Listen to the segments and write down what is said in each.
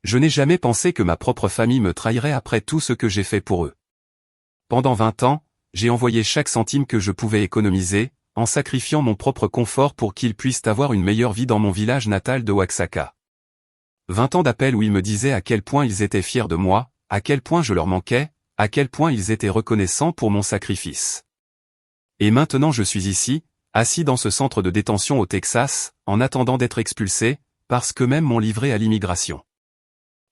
Je n'ai jamais pensé que ma propre famille me trahirait après tout ce que j'ai fait pour eux. Pendant 20 ans, j'ai envoyé chaque centime que je pouvais économiser, en sacrifiant mon propre confort pour qu'ils puissent avoir une meilleure vie dans mon village natal de Oaxaca. 20 ans d'appels où ils me disaient à quel point ils étaient fiers de moi, à quel point je leur manquais, à quel point ils étaient reconnaissants pour mon sacrifice. Et maintenant je suis ici, assis dans ce centre de détention au Texas, en attendant d'être expulsé, parce qu'eux-mêmes m'ont livré à l'immigration.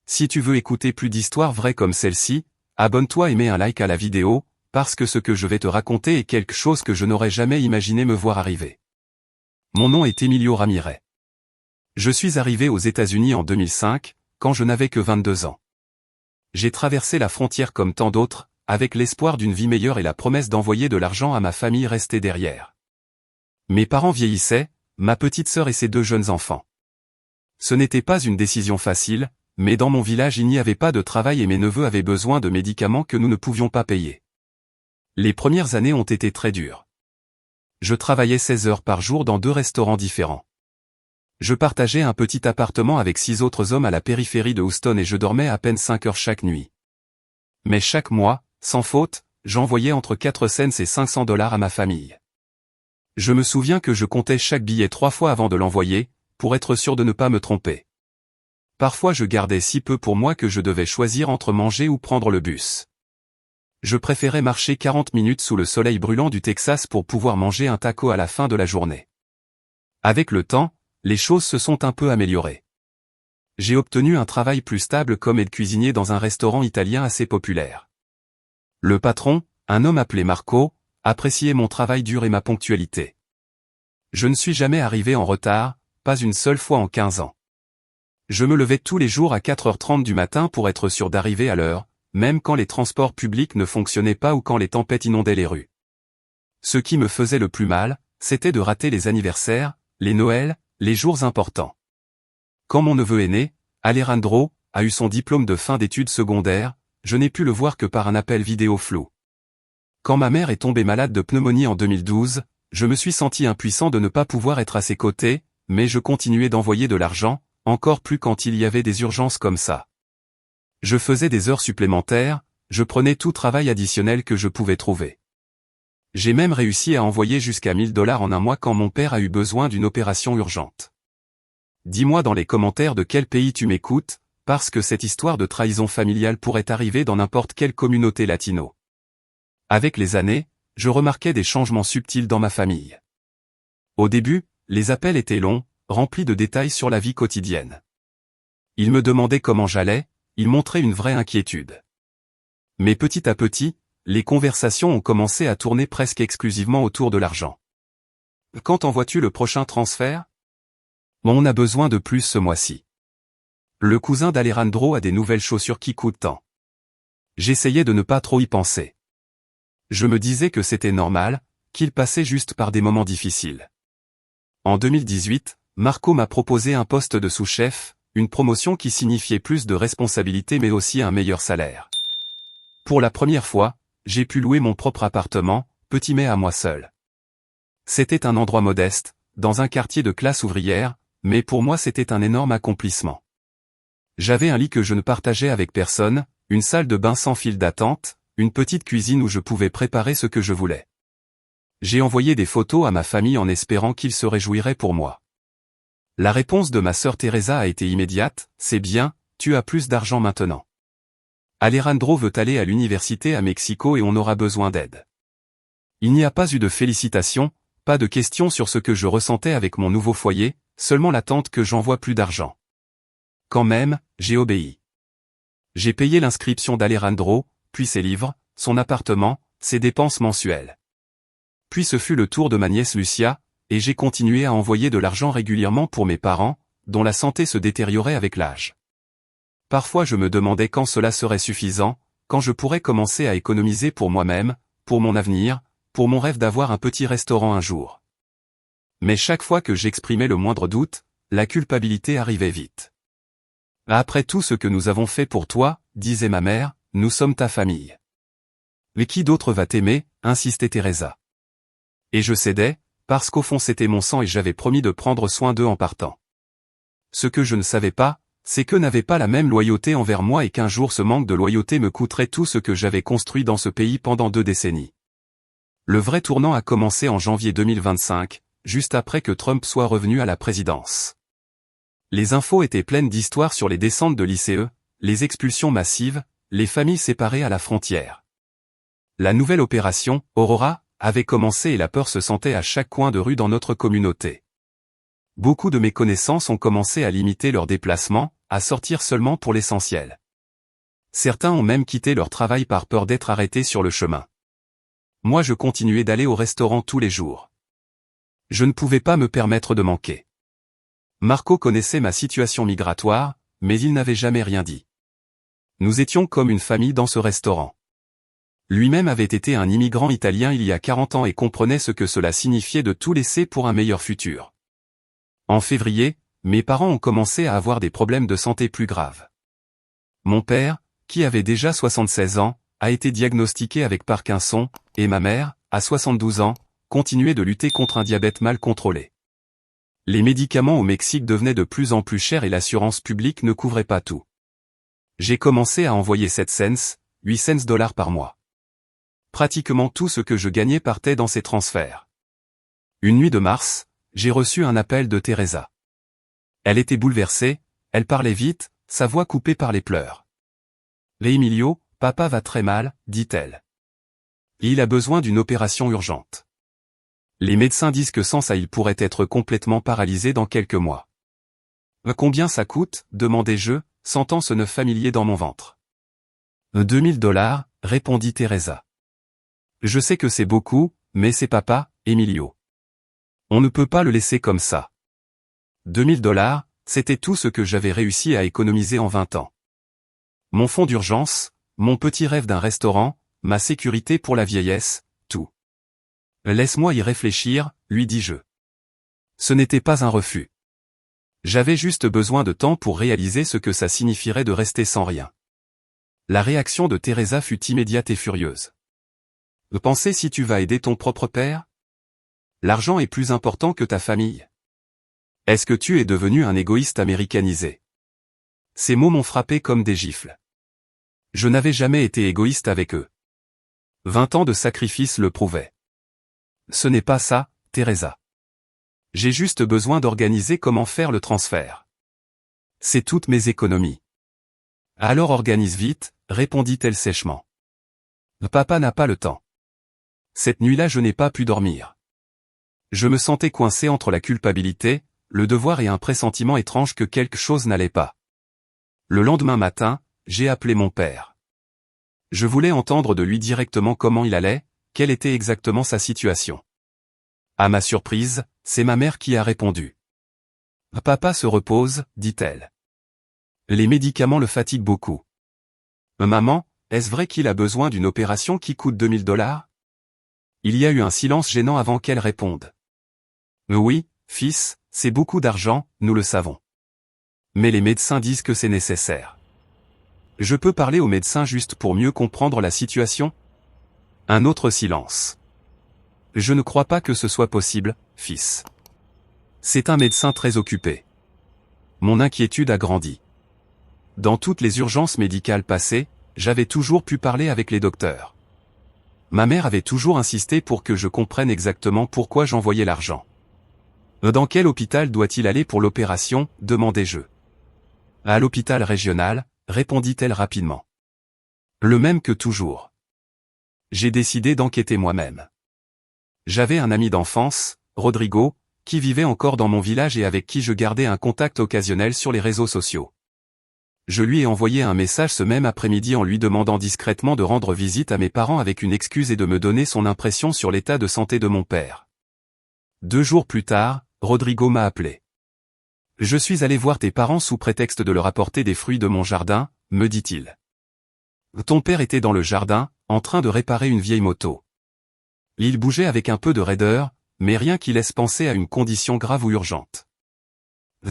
Si tu veux écouter plus d'histoires vraies comme celle-ci, abonne-toi et mets un like à la vidéo, parce que ce que je vais te raconter est quelque chose que je n'aurais jamais imaginé me voir arriver. Mon nom est Emilio Ramirez. Je suis arrivé aux États-Unis en 2005, quand je n'avais que 22 ans. J'ai traversé la frontière comme tant d'autres, avec l'espoir d'une vie meilleure et la promesse d'envoyer de l'argent à ma famille restée derrière. Mes parents vieillissaient, ma petite sœur et ses 2 jeunes enfants. Ce n'était pas une décision facile, mais dans mon village il n'y avait pas de travail et mes neveux avaient besoin de médicaments que nous ne pouvions pas payer. Les premières années ont été très dures. Je travaillais 16 heures par jour dans 2 restaurants différents. Je partageais un petit appartement avec 6 autres hommes à la périphérie de Houston et je dormais à peine 5 heures chaque nuit. Mais chaque mois, sans faute, j'envoyais entre 4 cents et $500 à ma famille. Je me souviens que je comptais chaque billet 3 fois avant de l'envoyer, pour être sûr de ne pas me tromper. Parfois je gardais si peu pour moi que je devais choisir entre manger ou prendre le bus. Je préférais marcher 40 minutes sous le soleil brûlant du Texas pour pouvoir manger un taco à la fin de la journée. Avec le temps, les choses se sont un peu améliorées. J'ai obtenu un travail plus stable comme aide-cuisinier dans un restaurant italien assez populaire. Le patron, un homme appelé Marco, appréciait mon travail dur et ma ponctualité. Je ne suis jamais arrivé en retard, pas une seule fois en 15 ans. Je me levais tous les jours à 4h30 du matin pour être sûr d'arriver à l'heure, même quand les transports publics ne fonctionnaient pas ou quand les tempêtes inondaient les rues. Ce qui me faisait le plus mal, c'était de rater les anniversaires, les Noëls, les jours importants. Quand mon neveu aîné, Alejandro, a eu son diplôme de fin d'études secondaires, je n'ai pu le voir que par un appel vidéo flou. Quand ma mère est tombée malade de pneumonie en 2012, je me suis senti impuissant de ne pas pouvoir être à ses côtés, mais je continuais d'envoyer de l'argent, encore plus quand il y avait des urgences comme ça. Je faisais des heures supplémentaires, je prenais tout travail additionnel que je pouvais trouver. J'ai même réussi à envoyer jusqu'à $1000 en un mois quand mon père a eu besoin d'une opération urgente. Dis-moi dans les commentaires de quel pays tu m'écoutes, parce que cette histoire de trahison familiale pourrait arriver dans n'importe quelle communauté latino. Avec les années, je remarquais des changements subtils dans ma famille. Au début, les appels étaient longs, remplis de détails sur la vie quotidienne. Ils me demandaient comment j'allais, ils montraient une vraie inquiétude. Mais petit à petit, les conversations ont commencé à tourner presque exclusivement autour de l'argent. Quand envoies-tu le prochain transfert? On a besoin de plus ce mois-ci. Le cousin d'Alejandro a des nouvelles chaussures qui coûtent tant. J'essayais de ne pas trop y penser. Je me disais que c'était normal, qu'il passait juste par des moments difficiles. En 2018, Marco m'a proposé un poste de sous-chef, une promotion qui signifiait plus de responsabilités mais aussi un meilleur salaire. Pour la première fois, j'ai pu louer mon propre appartement, petit mais à moi seul. C'était un endroit modeste, dans un quartier de classe ouvrière, mais pour moi c'était un énorme accomplissement. J'avais un lit que je ne partageais avec personne, une salle de bain sans file d'attente, une petite cuisine où je pouvais préparer ce que je voulais. J'ai envoyé des photos à ma famille en espérant qu'ils se réjouiraient pour moi. La réponse de ma sœur Teresa a été immédiate, c'est bien, tu as plus d'argent maintenant. Alejandro veut aller à l'université à Mexico et on aura besoin d'aide. Il n'y a pas eu de félicitations, pas de questions sur ce que je ressentais avec mon nouveau foyer, seulement l'attente que j'envoie plus d'argent. Quand même, j'ai obéi. J'ai payé l'inscription d'Alejandro, puis ses livres, son appartement, ses dépenses mensuelles. Puis ce fut le tour de ma nièce Lucia, et j'ai continué à envoyer de l'argent régulièrement pour mes parents, dont la santé se détériorait avec l'âge. Parfois je me demandais quand cela serait suffisant, quand je pourrais commencer à économiser pour moi-même, pour mon avenir, pour mon rêve d'avoir un petit restaurant un jour. Mais chaque fois que j'exprimais le moindre doute, la culpabilité arrivait vite. Après tout ce que nous avons fait pour toi, disait ma mère, nous sommes ta famille. Mais qui d'autre va t'aimer, insistait Teresa. Et je cédais, parce qu'au fond c'était mon sang et j'avais promis de prendre soin d'eux en partant. Ce que je ne savais pas, c'est qu'eux n'avaient pas la même loyauté envers moi et qu'un jour ce manque de loyauté me coûterait tout ce que j'avais construit dans ce pays pendant 2 décennies. Le vrai tournant a commencé en janvier 2025, juste après que Trump soit revenu à la présidence. Les infos étaient pleines d'histoires sur les descentes de lycéens, les expulsions massives, les familles séparées à la frontière. La nouvelle opération, Aurora, avait commencé et la peur se sentait à chaque coin de rue dans notre communauté. Beaucoup de mes connaissances ont commencé à limiter leurs déplacements, à sortir seulement pour l'essentiel. Certains ont même quitté leur travail par peur d'être arrêtés sur le chemin. Moi je continuais d'aller au restaurant tous les jours. Je ne pouvais pas me permettre de manquer. Marco connaissait ma situation migratoire, mais il n'avait jamais rien dit. Nous étions comme une famille dans ce restaurant. Lui-même avait été un immigrant italien il y a 40 ans et comprenait ce que cela signifiait de tout laisser pour un meilleur futur. En février, mes parents ont commencé à avoir des problèmes de santé plus graves. Mon père, qui avait déjà 76 ans, a été diagnostiqué avec Parkinson, et ma mère, à 72 ans, continuait de lutter contre un diabète mal contrôlé. Les médicaments au Mexique devenaient de plus en plus chers et l'assurance publique ne couvrait pas tout. J'ai commencé à envoyer 7 cents, 8 cents dollars par mois. Pratiquement tout ce que je gagnais partait dans ces transferts. Une nuit de mars, j'ai reçu un appel de Teresa. Elle était bouleversée, elle parlait vite, sa voix coupée par les pleurs. « Emilio, papa va très mal, dit-elle. Il a besoin d'une opération urgente. Les médecins disent que sans ça il pourrait être complètement paralysé dans quelques mois. »« Combien ça coûte ?» demandai-je, sentant ce nœud familier dans mon ventre. « 2000 $, répondit Teresa. Je sais que c'est beaucoup, mais c'est papa, Emilio. On ne peut pas le laisser comme ça. 2000 $, c'était tout ce que j'avais réussi à économiser en 20 ans. Mon fonds d'urgence, mon petit rêve d'un restaurant, ma sécurité pour la vieillesse, tout. Laisse-moi y réfléchir, lui dis-je. Ce n'était pas un refus. J'avais juste besoin de temps pour réaliser ce que ça signifierait de rester sans rien. La réaction de Teresa fut immédiate et furieuse. Pensez si tu vas aider ton propre père? L'argent est plus important que ta famille. Est-ce que tu es devenu un égoïste américanisé? Ces mots m'ont frappé comme des gifles. Je n'avais jamais été égoïste avec eux. 20 ans de sacrifice le prouvaient. Ce n'est pas ça, Teresa. J'ai juste besoin d'organiser comment faire le transfert. C'est toutes mes économies. Alors organise vite, répondit-elle sèchement. Papa n'a pas le temps. Cette nuit-là je n'ai pas pu dormir. Je me sentais coincé entre la culpabilité, le devoir et un pressentiment étrange que quelque chose n'allait pas. Le lendemain matin, j'ai appelé mon père. Je voulais entendre de lui directement comment il allait, quelle était exactement sa situation. À ma surprise, c'est ma mère qui a répondu. « Papa se repose, dit-elle. Les médicaments le fatiguent beaucoup. »« Maman, est-ce vrai qu'il a besoin d'une opération qui coûte 2000 $? Il y a eu un silence gênant avant qu'elle réponde. « Oui, fils, c'est beaucoup d'argent, nous le savons. Mais les médecins disent que c'est nécessaire. Je peux parler au médecin juste pour mieux comprendre la situation ?» Un autre silence. « Je ne crois pas que ce soit possible, fils. C'est un médecin très occupé. » Mon inquiétude a grandi. Dans toutes les urgences médicales passées, j'avais toujours pu parler avec les docteurs. Ma mère avait toujours insisté pour que je comprenne exactement pourquoi j'envoyais l'argent. « Dans quel hôpital doit-il aller pour l'opération ?» demandai-je. « À l'hôpital régional », répondit-elle rapidement. « Le même que toujours. » J'ai décidé d'enquêter moi-même. J'avais un ami d'enfance, Rodrigo, qui vivait encore dans mon village et avec qui je gardais un contact occasionnel sur les réseaux sociaux. Je lui ai envoyé un message ce même après-midi en lui demandant discrètement de rendre visite à mes parents avec une excuse et de me donner son impression sur l'état de santé de mon père. 2 jours plus tard, Rodrigo m'a appelé. « Je suis allé voir tes parents sous prétexte de leur apporter des fruits de mon jardin, » me dit-il. Ton père était dans le jardin, en train de réparer une vieille moto. Il bougeait avec un peu de raideur, mais rien qui laisse penser à une condition grave ou urgente.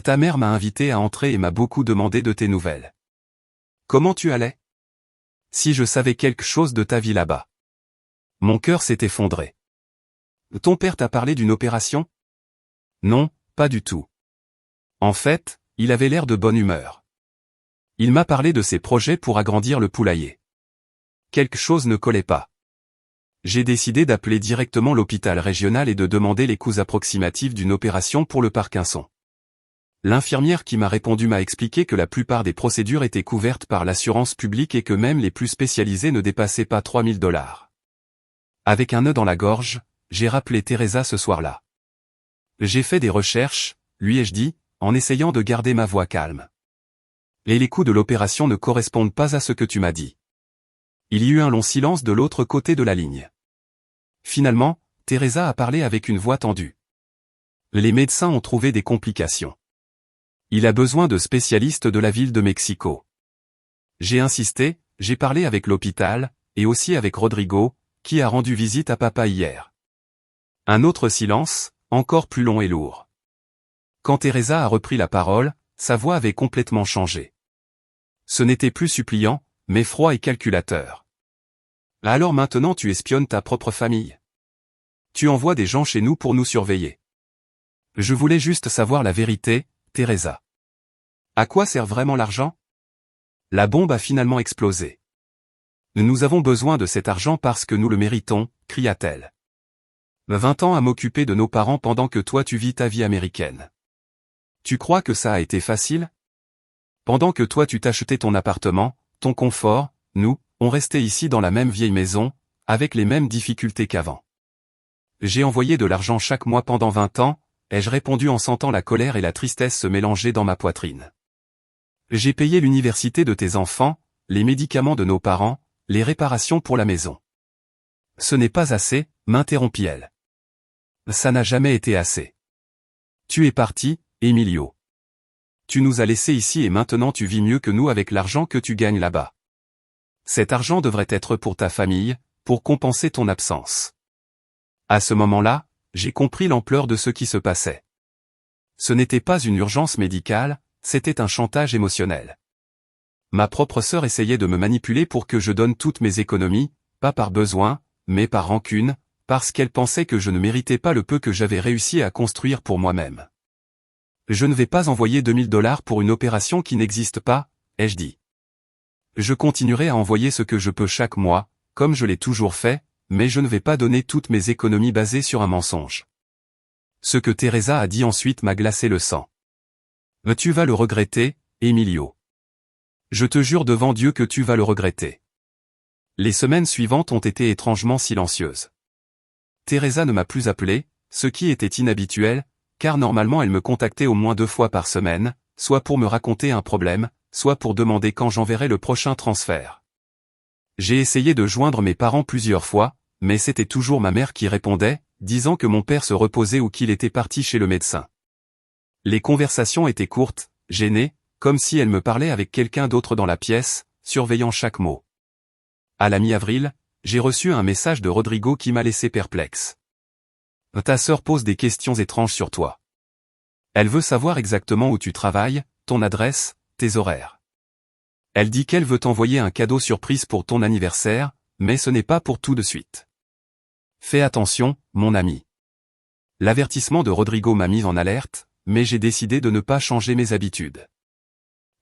Ta mère m'a invité à entrer et m'a beaucoup demandé de tes nouvelles. Comment tu allais? Si je savais quelque chose de ta vie là-bas. Mon cœur s'est effondré. Ton père t'a parlé d'une opération? Non, pas du tout. En fait, il avait l'air de bonne humeur. Il m'a parlé de ses projets pour agrandir le poulailler. Quelque chose ne collait pas. J'ai décidé d'appeler directement l'hôpital régional et de demander les coûts approximatifs d'une opération pour le Parkinson. L'infirmière qui m'a répondu m'a expliqué que la plupart des procédures étaient couvertes par l'assurance publique et que même les plus spécialisées ne dépassaient pas 3000 $. Avec un nœud dans la gorge, j'ai rappelé Teresa ce soir-là. J'ai fait des recherches, lui ai-je dit, en essayant de garder ma voix calme. Et les coûts de l'opération ne correspondent pas à ce que tu m'as dit. Il y eut un long silence de l'autre côté de la ligne. Finalement, Teresa a parlé avec une voix tendue. Les médecins ont trouvé des complications. Il a besoin de spécialistes de la ville de Mexico. J'ai insisté, j'ai parlé avec l'hôpital, et aussi avec Rodrigo, qui a rendu visite à papa hier. Un autre silence, encore plus long et lourd. Quand Teresa a repris la parole, sa voix avait complètement changé. Ce n'était plus suppliant, mais froid et calculateur. Alors maintenant tu espionnes ta propre famille. Tu envoies des gens chez nous pour nous surveiller. Je voulais juste savoir la vérité, Teresa. À quoi sert vraiment l'argent? La bombe a finalement explosé. Nous avons besoin de cet argent parce que nous le méritons, cria-t-elle. 20 ans à m'occuper de nos parents pendant que toi tu vis ta vie américaine. Tu crois que ça a été facile? Pendant que toi tu t'achetais ton appartement, ton confort, nous, on restait ici dans la même vieille maison, avec les mêmes difficultés qu'avant. J'ai envoyé de l'argent chaque mois pendant 20 ans, ai-je répondu en sentant la colère et la tristesse se mélanger dans ma poitrine. J'ai payé l'université de tes enfants, les médicaments de nos parents, les réparations pour la maison. Ce n'est pas assez, m'interrompit-elle. Ça n'a jamais été assez. Tu es parti, Emilio. Tu nous as laissés ici et maintenant tu vis mieux que nous avec l'argent que tu gagnes là-bas. Cet argent devrait être pour ta famille, pour compenser ton absence. À ce moment-là, j'ai compris l'ampleur de ce qui se passait. Ce n'était pas une urgence médicale, c'était un chantage émotionnel. Ma propre sœur essayait de me manipuler pour que je donne toutes mes économies, pas par besoin, mais par rancune, parce qu'elle pensait que je ne méritais pas le peu que j'avais réussi à construire pour moi-même. Je ne vais pas envoyer 2000 $ pour une opération qui n'existe pas, ai-je dit. Je continuerai à envoyer ce que je peux chaque mois, comme je l'ai toujours fait, mais je ne vais pas donner toutes mes économies basées sur un mensonge. Ce que Teresa a dit ensuite m'a glacé le sang. Tu vas le regretter, Emilio. Je te jure devant Dieu que tu vas le regretter. Les semaines suivantes ont été étrangement silencieuses. Teresa ne m'a plus appelé, ce qui était inhabituel, car normalement elle me contactait au moins 2 fois par semaine, soit pour me raconter un problème, soit pour demander quand j'enverrais le prochain transfert. J'ai essayé de joindre mes parents plusieurs fois, mais c'était toujours ma mère qui répondait, disant que mon père se reposait ou qu'il était parti chez le médecin. Les conversations étaient courtes, gênées, comme si elle me parlait avec quelqu'un d'autre dans la pièce, surveillant chaque mot. À la mi-avril, j'ai reçu un message de Rodrigo qui m'a laissé perplexe. Ta sœur pose des questions étranges sur toi. Elle veut savoir exactement où tu travailles, ton adresse, tes horaires. Elle dit qu'elle veut t'envoyer un cadeau surprise pour ton anniversaire, mais ce n'est pas pour tout de suite. Fais attention, mon ami. L'avertissement de Rodrigo m'a mis en alerte, mais j'ai décidé de ne pas changer mes habitudes.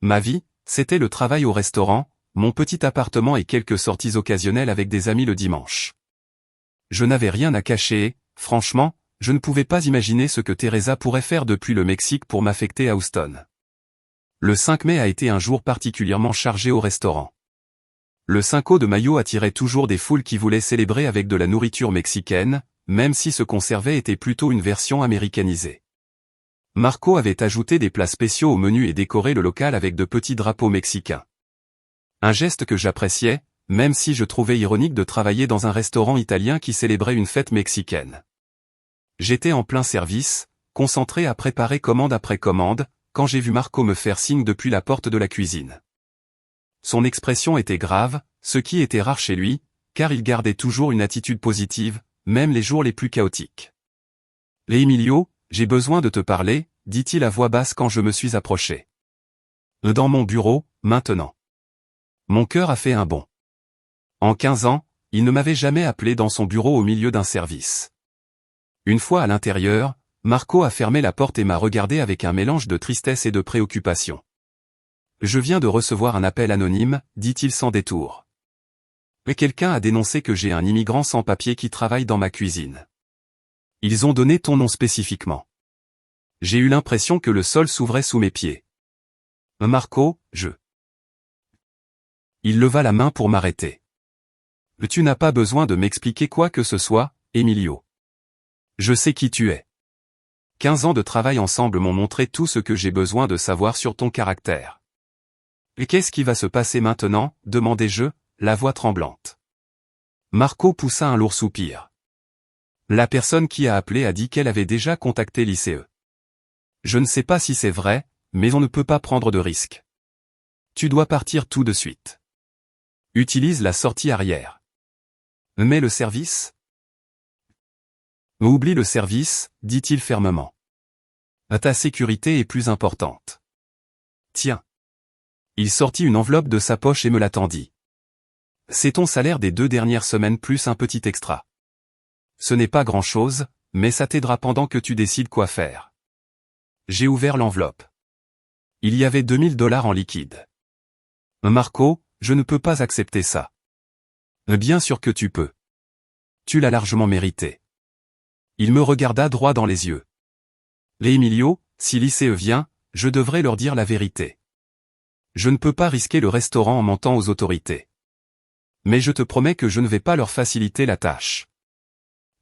Ma vie, c'était le travail au restaurant, mon petit appartement et quelques sorties occasionnelles avec des amis le dimanche. Je n'avais rien à cacher et, franchement, je ne pouvais pas imaginer ce que Teresa pourrait faire depuis le Mexique pour m'affecter à Houston. Le 5 mai a été un jour particulièrement chargé au restaurant. Le Cinco de Mayo attirait toujours des foules qui voulaient célébrer avec de la nourriture mexicaine, même si ce qu'on servait était plutôt une version américanisée. Marco avait ajouté des plats spéciaux au menu et décoré le local avec de petits drapeaux mexicains. Un geste que j'appréciais, même si je trouvais ironique de travailler dans un restaurant italien qui célébrait une fête mexicaine. J'étais en plein service, concentré à préparer commande après commande, quand j'ai vu Marco me faire signe depuis la porte de la cuisine. Son expression était grave, ce qui était rare chez lui, car il gardait toujours une attitude positive, même les jours les plus chaotiques. « Emilio, j'ai besoin de te parler », dit-il à voix basse quand je me suis approché. « Dans mon bureau, maintenant. » Mon cœur a fait un bond. En 15 ans, il ne m'avait jamais appelé dans son bureau au milieu d'un service. Une fois à l'intérieur, Marco a fermé la porte et m'a regardé avec un mélange de tristesse et de préoccupation. Je viens de recevoir un appel anonyme, dit-il sans détour. Mais quelqu'un a dénoncé que j'ai un immigrant sans papier qui travaille dans ma cuisine. Ils ont donné ton nom spécifiquement. J'ai eu l'impression que le sol s'ouvrait sous mes pieds. Marco, Il leva la main pour m'arrêter. Tu n'as pas besoin de m'expliquer quoi que ce soit, Emilio. Je sais qui tu es. 15 ans de travail ensemble m'ont montré tout ce que j'ai besoin de savoir sur ton caractère. Et qu'est-ce qui va se passer maintenant, demandai-je, la voix tremblante. Marco poussa un lourd soupir. La personne qui a appelé a dit qu'elle avait déjà contacté l'ICE. Je ne sais pas si c'est vrai, mais on ne peut pas prendre de risques. Tu dois partir tout de suite. Utilise la sortie arrière. Mais le service ? Oublie le service, dit-il fermement. Ta sécurité est plus importante. Tiens. Il sortit une enveloppe de sa poche et me la tendit. C'est ton salaire des 2 dernières semaines plus un petit extra. Ce n'est pas grand-chose, mais ça t'aidera pendant que tu décides quoi faire. J'ai ouvert l'enveloppe. Il y avait $2000 en liquide. Marco, je ne peux pas accepter ça. Bien sûr que tu peux. Tu l'as largement mérité. Il me regarda droit dans les yeux. Emilio, si l'ICE vient, je devrais leur dire la vérité. Je ne peux pas risquer le restaurant en mentant aux autorités. Mais je te promets que je ne vais pas leur faciliter la tâche.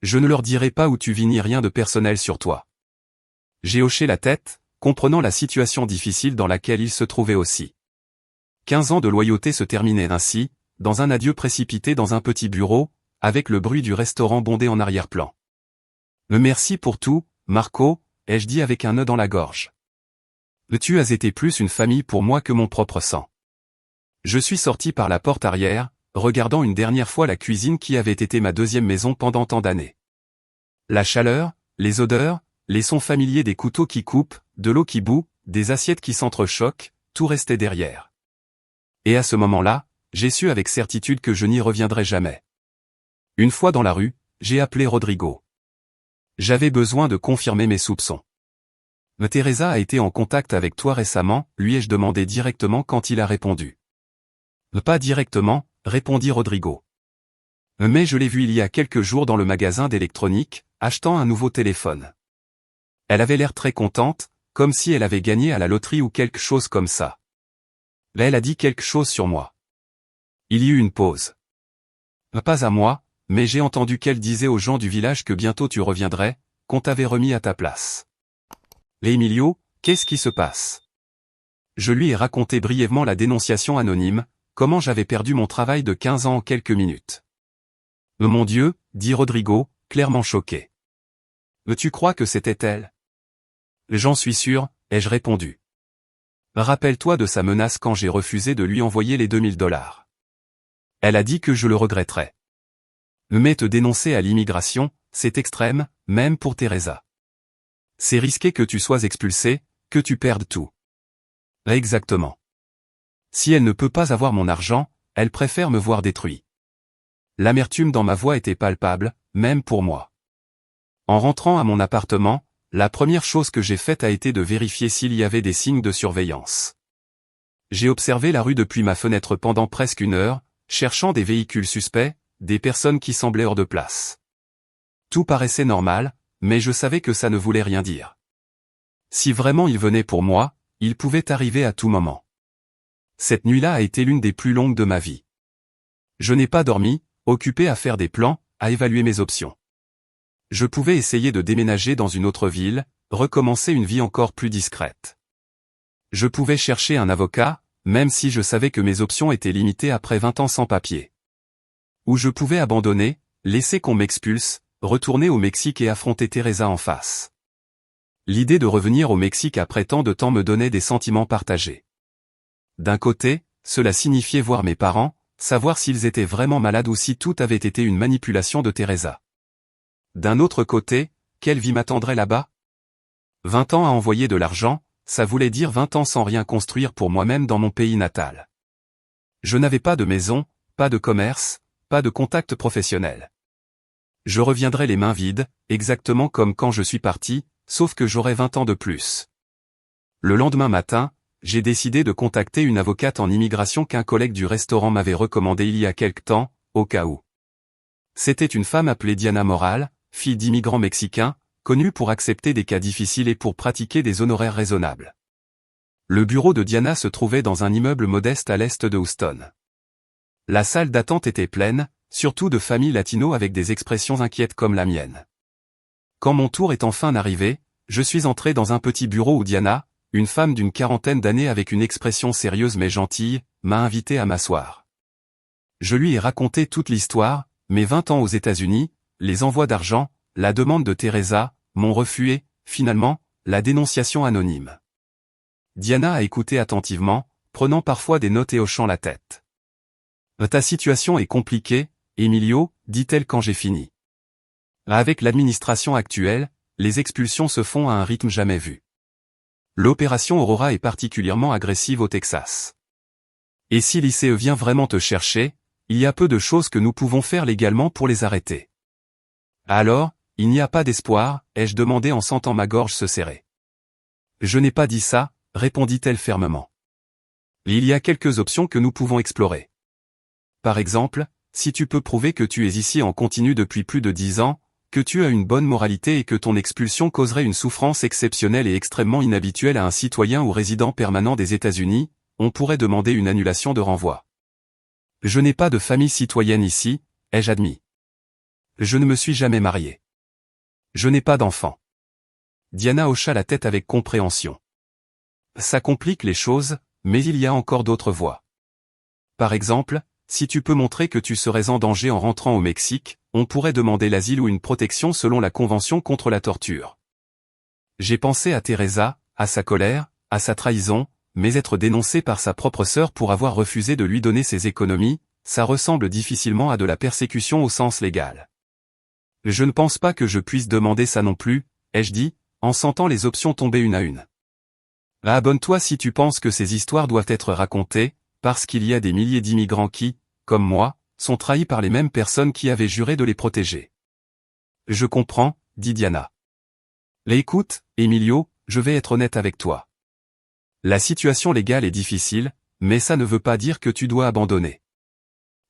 Je ne leur dirai pas où tu vis ni rien de personnel sur toi. J'ai hoché la tête, comprenant la situation difficile dans laquelle il se trouvait aussi. 15 ans de loyauté se terminaient ainsi, dans un adieu précipité dans un petit bureau, avec le bruit du restaurant bondé en arrière-plan. Merci pour tout, Marco, ai-je dit avec un nœud dans la gorge. Tu as été plus une famille pour moi que mon propre sang. Je suis sorti par la porte arrière, regardant une dernière fois la cuisine qui avait été ma deuxième maison pendant tant d'années. La chaleur, les odeurs, les sons familiers des couteaux qui coupent, de l'eau qui bout, des assiettes qui s'entrechoquent, tout restait derrière. Et à ce moment-là, j'ai su avec certitude que je n'y reviendrai jamais. Une fois dans la rue, j'ai appelé Rodrigo. J'avais besoin de confirmer mes soupçons. Teresa a été en contact avec toi récemment, lui ai-je demandé directement quand il a répondu. Pas directement, répondit Rodrigo. Mais je l'ai vue il y a quelques jours dans le magasin d'électronique, achetant un nouveau téléphone. Elle avait l'air très contente, comme si elle avait gagné à la loterie ou quelque chose comme ça. Là, elle a dit quelque chose sur moi. Il y eut une pause. Pas à moi, mais j'ai entendu qu'elle disait aux gens du village que bientôt tu reviendrais, qu'on t'avait remis à ta place. Emilio, qu'est-ce qui se passe? Je lui ai raconté brièvement la dénonciation anonyme, comment j'avais perdu mon travail de 15 ans en quelques minutes. Mon Dieu, dit Rodrigo, clairement choqué. Tu crois que c'était elle? J'en suis sûr, ai-je répondu. Rappelle-toi de sa menace quand j'ai refusé de lui envoyer les $2000. Elle a dit que je le regretterais. Mais te dénoncer à l'immigration, c'est extrême, même pour Teresa. C'est risqué que tu sois expulsé, que tu perdes tout. Exactement. Si elle ne peut pas avoir mon argent, elle préfère me voir détruit. L'amertume dans ma voix était palpable, même pour moi. En rentrant à mon appartement, la première chose que j'ai faite a été de vérifier s'il y avait des signes de surveillance. J'ai observé la rue depuis ma fenêtre pendant presque 1 heure, cherchant des véhicules suspects, des personnes qui semblaient hors de place. Tout paraissait normal, mais je savais que ça ne voulait rien dire. Si vraiment il venait pour moi, il pouvait arriver à tout moment. Cette nuit-là a été l'une des plus longues de ma vie. Je n'ai pas dormi, occupé à faire des plans, à évaluer mes options. Je pouvais essayer de déménager dans une autre ville, recommencer une vie encore plus discrète. Je pouvais chercher un avocat, même si je savais que mes options étaient limitées après 20 ans sans papier. Ou je pouvais abandonner, laisser qu'on m'expulse, retourner au Mexique et affronter Teresa en face. L'idée de revenir au Mexique après tant de temps me donnait des sentiments partagés. D'un côté, cela signifiait voir mes parents, savoir s'ils étaient vraiment malades ou si tout avait été une manipulation de Teresa. D'un autre côté, quelle vie m'attendrait là-bas? 20 ans à envoyer de l'argent, ça voulait dire 20 ans sans rien construire pour moi-même dans mon pays natal. Je n'avais pas de maison, pas de commerce, pas de contact professionnel. Je reviendrais les mains vides, exactement comme quand je suis parti, sauf que j'aurais 20 ans de plus. Le lendemain matin, j'ai décidé de contacter une avocate en immigration qu'un collègue du restaurant m'avait recommandé il y a quelque temps, au cas où. C'était une femme appelée Diana Moral, fille d'immigrants mexicains, connue pour accepter des cas difficiles et pour pratiquer des honoraires raisonnables. Le bureau de Diana se trouvait dans un immeuble modeste à l'est de Houston. La salle d'attente était pleine, surtout de familles latino avec des expressions inquiètes comme la mienne. Quand mon tour est enfin arrivé, je suis entré dans un petit bureau où Diana, une femme d'une quarantaine d'années avec une expression sérieuse mais gentille, m'a invité à m'asseoir. Je lui ai raconté toute l'histoire, mes 20 ans aux États-Unis, les envois d'argent, la demande de Teresa, mon refus et, finalement, la dénonciation anonyme. Diana a écouté attentivement, prenant parfois des notes et hochant la tête. « Ta situation est compliquée, Emilio, dit-elle quand j'ai fini. Avec l'administration actuelle, les expulsions se font à un rythme jamais vu. L'opération Aurora est particulièrement agressive au Texas. Et si l'ICE vient vraiment te chercher, il y a peu de choses que nous pouvons faire légalement pour les arrêter. Alors, il n'y a pas d'espoir, ai-je demandé en sentant ma gorge se serrer. Je n'ai pas dit ça, répondit-elle fermement. Il y a quelques options que nous pouvons explorer. Par exemple, si tu peux prouver que tu es ici en continu depuis plus de 10 ans, que tu as une bonne moralité et que ton expulsion causerait une souffrance exceptionnelle et extrêmement inhabituelle à un citoyen ou résident permanent des États-Unis, on pourrait demander une annulation de renvoi. Je n'ai pas de famille citoyenne ici, ai-je admis. Je ne me suis jamais marié. Je n'ai pas d'enfant. Diana hocha la tête avec compréhension. Ça complique les choses, mais il y a encore d'autres voies. Par exemple, si tu peux montrer que tu serais en danger en rentrant au Mexique, on pourrait demander l'asile ou une protection selon la Convention contre la torture. J'ai pensé à Teresa, à sa colère, à sa trahison, mais être dénoncé par sa propre sœur pour avoir refusé de lui donner ses économies, ça ressemble difficilement à de la persécution au sens légal. Je ne pense pas que je puisse demander ça non plus, ai-je dit, en sentant les options tomber une à une. Abonne-toi si tu penses que ces histoires doivent être racontées, parce qu'il y a des milliers d'immigrants qui, comme moi, sont trahis par les mêmes personnes qui avaient juré de les protéger. Je comprends, dit Diana. Écoute, Emilio, je vais être honnête avec toi. La situation légale est difficile, mais ça ne veut pas dire que tu dois abandonner.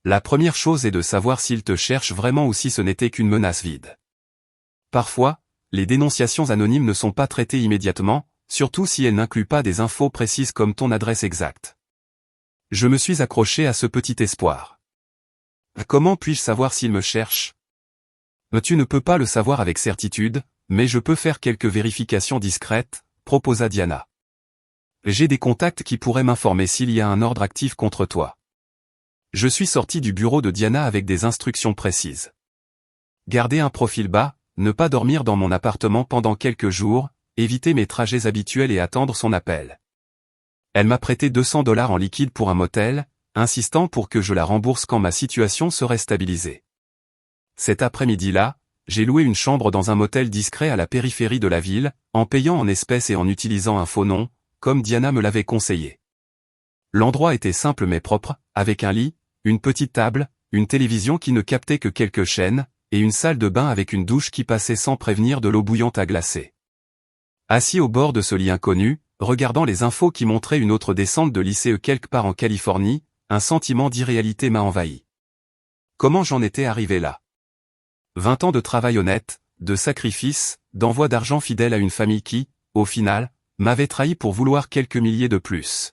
La première chose est de savoir s'ils te cherchent vraiment ou si ce n'était qu'une menace vide. Parfois, les dénonciations anonymes ne sont pas traitées immédiatement, surtout si elles n'incluent pas des infos précises comme ton adresse exacte. Je me suis accroché à ce petit espoir. Comment puis-je savoir s'ils me cherchent? Tu ne peux pas le savoir avec certitude, mais je peux faire quelques vérifications discrètes, proposa Diana. J'ai des contacts qui pourraient m'informer s'il y a un ordre actif contre toi. Je suis sorti du bureau de Diana avec des instructions précises. Garder un profil bas, ne pas dormir dans mon appartement pendant quelques jours, éviter mes trajets habituels et attendre son appel. Elle m'a prêté $200 en liquide pour un motel, insistant pour que je la rembourse quand ma situation serait stabilisée. Cet après-midi-là, j'ai loué une chambre dans un motel discret à la périphérie de la ville, en payant en espèces et en utilisant un faux nom, comme Diana me l'avait conseillé. L'endroit était simple mais propre, avec un lit, une petite table, une télévision qui ne captait que quelques chaînes, et une salle de bain avec une douche qui passait sans prévenir de l'eau bouillante à glacer. Assis au bord de ce lit inconnu, regardant les infos qui montraient une autre descente de l'ICE quelque part en Californie, un sentiment d'irréalité m'a envahi. Comment j'en étais arrivé là? 20 ans de travail honnête, de sacrifice, d'envoi d'argent fidèle à une famille qui, au final, m'avait trahi pour vouloir quelques milliers de plus.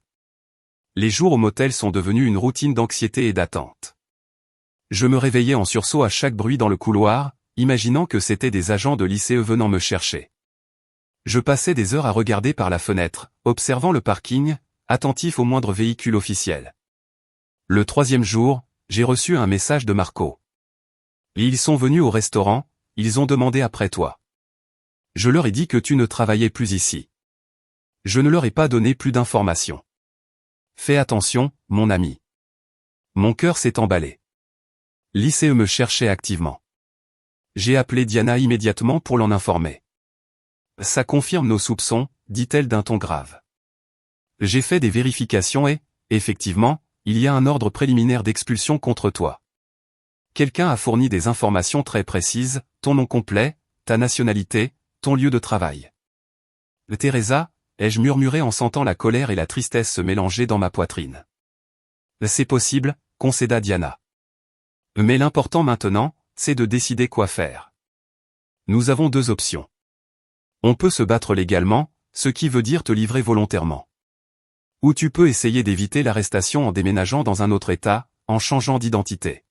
Les jours au motel sont devenus une routine d'anxiété et d'attente. Je me réveillais en sursaut à chaque bruit dans le couloir, imaginant que c'étaient des agents de l'ICE venant me chercher. Je passais des heures à regarder par la fenêtre, observant le parking, attentif au moindre véhicule officiel. Le 3e jour, j'ai reçu un message de Marco. Ils sont venus au restaurant, ils ont demandé après toi. Je leur ai dit que tu ne travaillais plus ici. Je ne leur ai pas donné plus d'informations. Fais attention, mon ami. Mon cœur s'est emballé. L'ICE me cherchait activement. J'ai appelé Diana immédiatement pour l'en informer. Ça confirme nos soupçons, dit-elle d'un ton grave. J'ai fait des vérifications et, effectivement, il y a un ordre préliminaire d'expulsion contre toi. Quelqu'un a fourni des informations très précises, ton nom complet, ta nationalité, ton lieu de travail. Teresa, ai-je murmuré en sentant la colère et la tristesse se mélanger dans ma poitrine. C'est possible, concéda Diana. Mais l'important maintenant, c'est de décider quoi faire. Nous avons deux options. On peut se battre légalement, ce qui veut dire te livrer volontairement. Ou tu peux essayer d'éviter l'arrestation en déménageant dans un autre État, en changeant d'identité.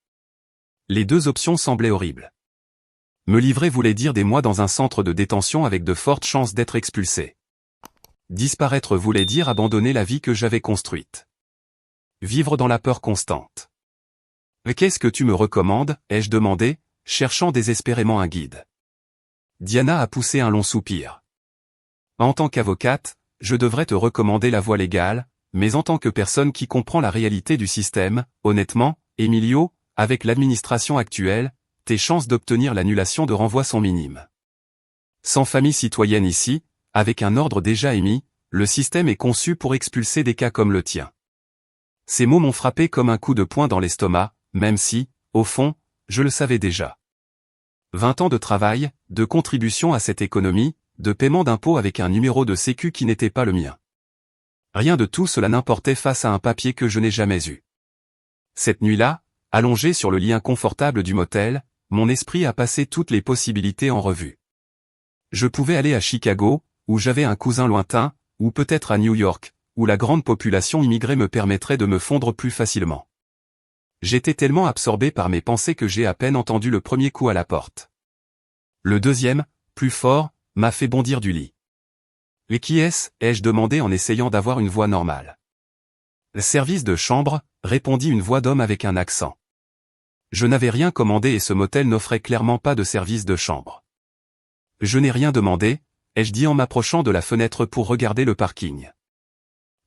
Les deux options semblaient horribles. Me livrer voulait dire des mois dans un centre de détention avec de fortes chances d'être expulsé. Disparaître voulait dire abandonner la vie que j'avais construite. Vivre dans la peur constante. « Qu'est-ce que tu me recommandes ?» ai-je demandé, cherchant désespérément un guide. Diana a poussé un long soupir. En tant qu'avocate, je devrais te recommander la voie légale, mais en tant que personne qui comprend la réalité du système, honnêtement, Emilio, avec l'administration actuelle, tes chances d'obtenir l'annulation de renvoi sont minimes. Sans famille citoyenne ici, avec un ordre déjà émis, le système est conçu pour expulser des cas comme le tien. Ces mots m'ont frappé comme un coup de poing dans l'estomac, même si, au fond, je le savais déjà. 20 ans de travail, de contribution à cette économie, de paiement d'impôts avec un numéro de sécu qui n'était pas le mien. Rien de tout cela n'importait face à un papier que je n'ai jamais eu. Cette nuit-là, allongé sur le lit inconfortable du motel, mon esprit a passé toutes les possibilités en revue. Je pouvais aller à Chicago, où j'avais un cousin lointain, ou peut-être à New York, où la grande population immigrée me permettrait de me fondre plus facilement. J'étais tellement absorbé par mes pensées que j'ai à peine entendu le premier coup à la porte. Le deuxième, plus fort, m'a fait bondir du lit. « Et qui est-ce » ai-je demandé en essayant d'avoir une voix normale. « Le service de chambre » répondit une voix d'homme avec un accent. Je n'avais rien commandé et ce motel n'offrait clairement pas de service de chambre. « Je n'ai rien demandé » ai-je dit en m'approchant de la fenêtre pour regarder le parking.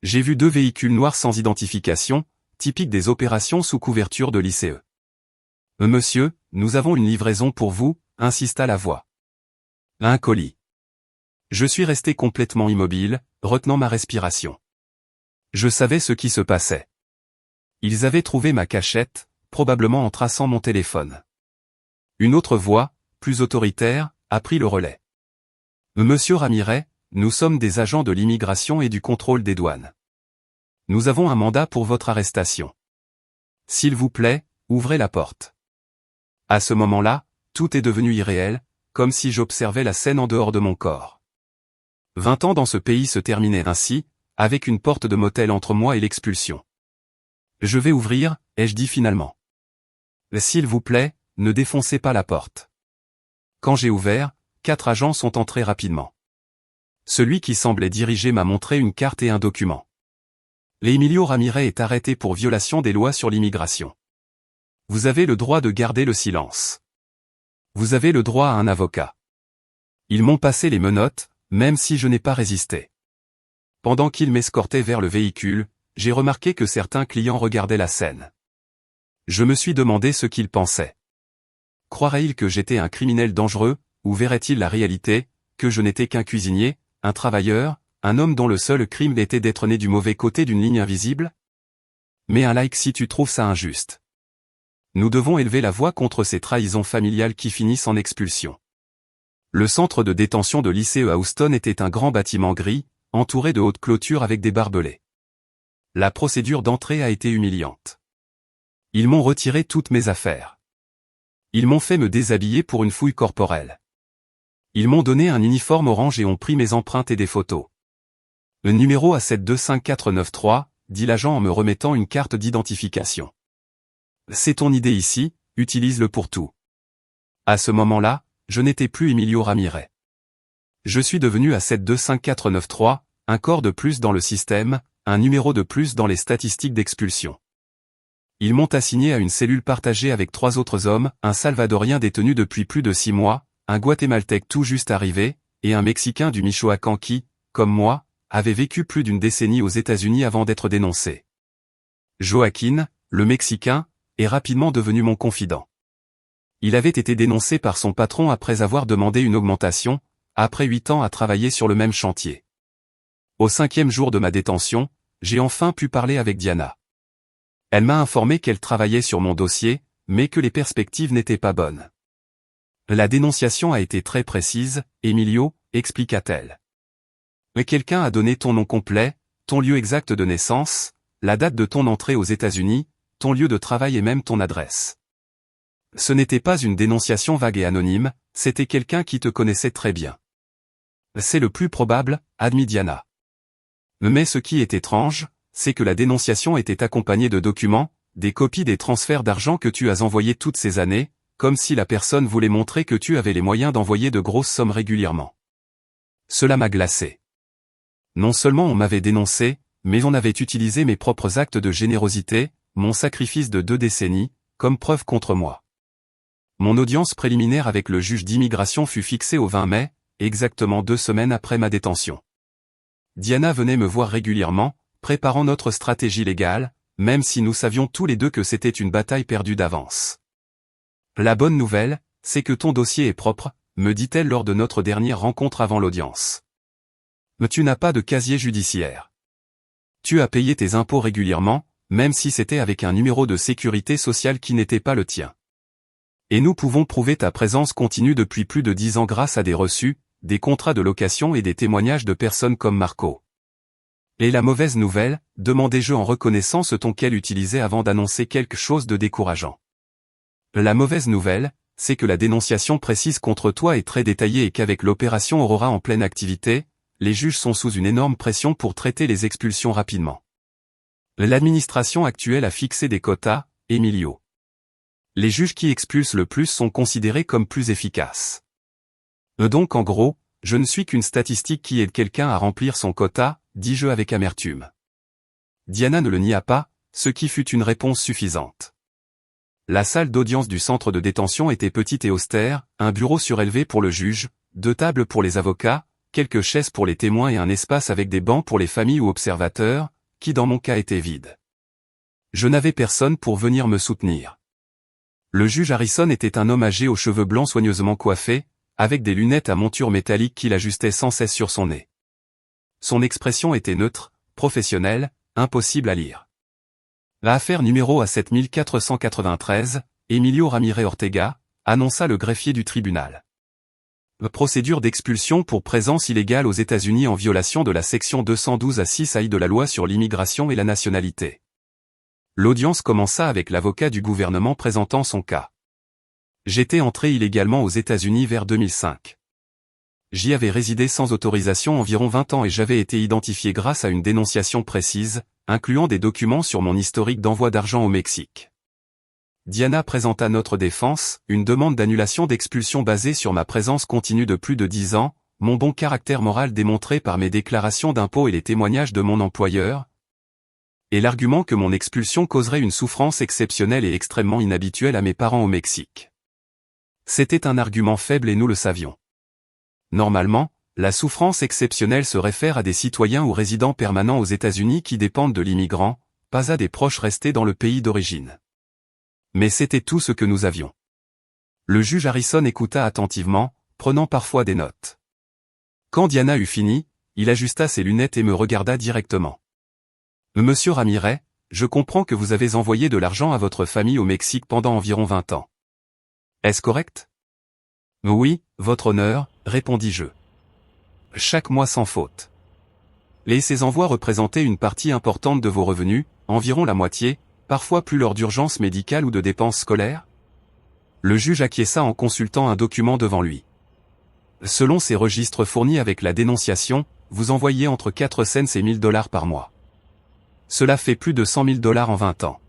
J'ai vu deux véhicules noirs sans identification, typiques des opérations sous couverture de l'ICE. « Monsieur, nous avons une livraison pour vous » insista la voix. Un colis. Je suis resté complètement immobile, retenant ma respiration. Je savais ce qui se passait. Ils avaient trouvé ma cachette, probablement en traçant mon téléphone. Une autre voix, plus autoritaire, a pris le relais. « Monsieur Ramirez, nous sommes des agents de l'immigration et du contrôle des douanes. Nous avons un mandat pour votre arrestation. S'il vous plaît, ouvrez la porte. » À ce moment-là, tout est devenu irréel, comme si j'observais la scène en dehors de mon corps. 20 ans dans ce pays se terminaient ainsi, avec une porte de motel entre moi et l'expulsion. « Je vais ouvrir » ai-je dit finalement. « S'il vous plaît, ne défoncez pas la porte. » Quand j'ai ouvert, 4 agents sont entrés rapidement. Celui qui semblait diriger m'a montré une carte et un document. Emilio Ramirez est arrêté pour violation des lois sur l'immigration. Vous avez le droit de garder le silence. Vous avez le droit à un avocat. Ils m'ont passé les menottes, même si je n'ai pas résisté. Pendant qu'ils m'escortaient vers le véhicule, j'ai remarqué que certains clients regardaient la scène. Je me suis demandé ce qu'ils pensaient. Croiraient-ils que j'étais un criminel dangereux, ou verraient-ils la réalité, que je n'étais qu'un cuisinier, un travailleur, un homme dont le seul crime était d'être né du mauvais côté d'une ligne invisible? Mets un like si tu trouves ça injuste. Nous devons élever la voix contre ces trahisons familiales qui finissent en expulsion. Le centre de détention de l'ICE à Houston était un grand bâtiment gris, entouré de hautes clôtures avec des barbelés. La procédure d'entrée a été humiliante. Ils m'ont retiré toutes mes affaires. Ils m'ont fait me déshabiller pour une fouille corporelle. Ils m'ont donné un uniforme orange et ont pris mes empreintes et des photos. Le numéro A7259493, dit l'agent en me remettant une carte d'identification. C'est ton idée ici, utilise-le pour tout. À ce moment-là, je n'étais plus Emilio Ramirez. Je suis devenu A7259493, un corps de plus dans le système, un numéro de plus dans les statistiques d'expulsion. Ils m'ont assigné à une cellule partagée avec 3 autres hommes, un Salvadorien détenu depuis plus de 6 mois, un Guatémaltèque tout juste arrivé, et un Mexicain du Michoacán qui, comme moi, avait vécu plus d'une décennie aux États-Unis avant d'être dénoncé. Joaquin, le Mexicain, est rapidement devenu mon confident. Il avait été dénoncé par son patron après avoir demandé une augmentation, après 8 ans à travailler sur le même chantier. Au 5e jour de ma détention, j'ai enfin pu parler avec Diana. Elle m'a informé qu'elle travaillait sur mon dossier, mais que les perspectives n'étaient pas bonnes. La dénonciation a été très précise, Emilio, expliqua-t-elle. Mais quelqu'un a donné ton nom complet, ton lieu exact de naissance, la date de ton entrée aux États-Unis, ton lieu de travail et même ton adresse. Ce n'était pas une dénonciation vague et anonyme, c'était quelqu'un qui te connaissait très bien. C'est le plus probable, admit Diana. Mais ce qui est étrange, c'est que la dénonciation était accompagnée de documents, des copies des transferts d'argent que tu as envoyés toutes ces années, comme si la personne voulait montrer que tu avais les moyens d'envoyer de grosses sommes régulièrement. Cela m'a glacé. Non seulement on m'avait dénoncé, mais on avait utilisé mes propres actes de générosité, mon sacrifice de 2 décennies, comme preuve contre moi. Mon audience préliminaire avec le juge d'immigration fut fixée au 20 mai, exactement 2 semaines après ma détention. Diana venait me voir régulièrement, préparant notre stratégie légale, même si nous savions tous les deux que c'était une bataille perdue d'avance. La bonne nouvelle, c'est que ton dossier est propre, me dit-elle lors de notre dernière rencontre avant l'audience. Mais tu n'as pas de casier judiciaire. Tu as payé tes impôts régulièrement, même si c'était avec un numéro de sécurité sociale qui n'était pas le tien. Et nous pouvons prouver ta présence continue depuis plus de 10 ans grâce à des reçus, des contrats de location et des témoignages de personnes comme Marco. Et la mauvaise nouvelle, demandai-je en reconnaissant ce ton qu'elle utilisait avant d'annoncer quelque chose de décourageant. La mauvaise nouvelle, c'est que la dénonciation précise contre toi est très détaillée et qu'avec l'opération Aurora en pleine activité, les juges sont sous une énorme pression pour traiter les expulsions rapidement. L'administration actuelle a fixé des quotas, Emilio. Les juges qui expulsent le plus sont considérés comme plus efficaces. Donc en gros, je ne suis qu'une statistique qui aide quelqu'un à remplir son quota, dis-je avec amertume. Diana ne le nia pas, ce qui fut une réponse suffisante. La salle d'audience du centre de détention était petite et austère, un bureau surélevé pour le juge, 2 tables pour les avocats, quelques chaises pour les témoins et un espace avec des bancs pour les familles ou observateurs, qui dans mon cas étaient vides. Je n'avais personne pour venir me soutenir. Le juge Harrison était un homme âgé aux cheveux blancs soigneusement coiffés, avec des lunettes à monture métallique qu'il ajustait sans cesse sur son nez. Son expression était neutre, professionnelle, impossible à lire. L'affaire numéro A7493, Emilio Ramirez Ortega, annonça le greffier du tribunal. Procédure d'expulsion pour présence illégale aux États-Unis en violation de la section 212 à 6 AI de la loi sur l'immigration et la nationalité. L'audience commença avec l'avocat du gouvernement présentant son cas. J'étais entré illégalement aux États-Unis vers 2005. J'y avais résidé sans autorisation environ 20 ans et j'avais été identifié grâce à une dénonciation précise, incluant des documents sur mon historique d'envoi d'argent au Mexique. Diana présenta notre défense, une demande d'annulation d'expulsion basée sur ma présence continue de plus de 10 ans, mon bon caractère moral démontré par mes déclarations d'impôts et les témoignages de mon employeur, et l'argument que mon expulsion causerait une souffrance exceptionnelle et extrêmement inhabituelle à mes parents au Mexique. C'était un argument faible et nous le savions. Normalement, la souffrance exceptionnelle se réfère à des citoyens ou résidents permanents aux États-Unis qui dépendent de l'immigrant, pas à des proches restés dans le pays d'origine. Mais c'était tout ce que nous avions. Le juge Harrison écouta attentivement, prenant parfois des notes. Quand Diana eut fini, il ajusta ses lunettes et me regarda directement. Monsieur Ramirez, je comprends que vous avez envoyé de l'argent à votre famille au Mexique pendant environ 20 ans. Est-ce correct? Oui, votre honneur, répondis-je. Chaque mois sans faute. Et ces envois représentaient une partie importante de vos revenus, environ la moitié, parfois plus lors d'urgences médicales ou de dépenses scolaires? Le juge acquiesça en consultant un document devant lui. Selon ces registres fournis avec la dénonciation, vous envoyez entre 4 cents et $1000 par mois. Cela fait plus de $100 000 en 20 ans.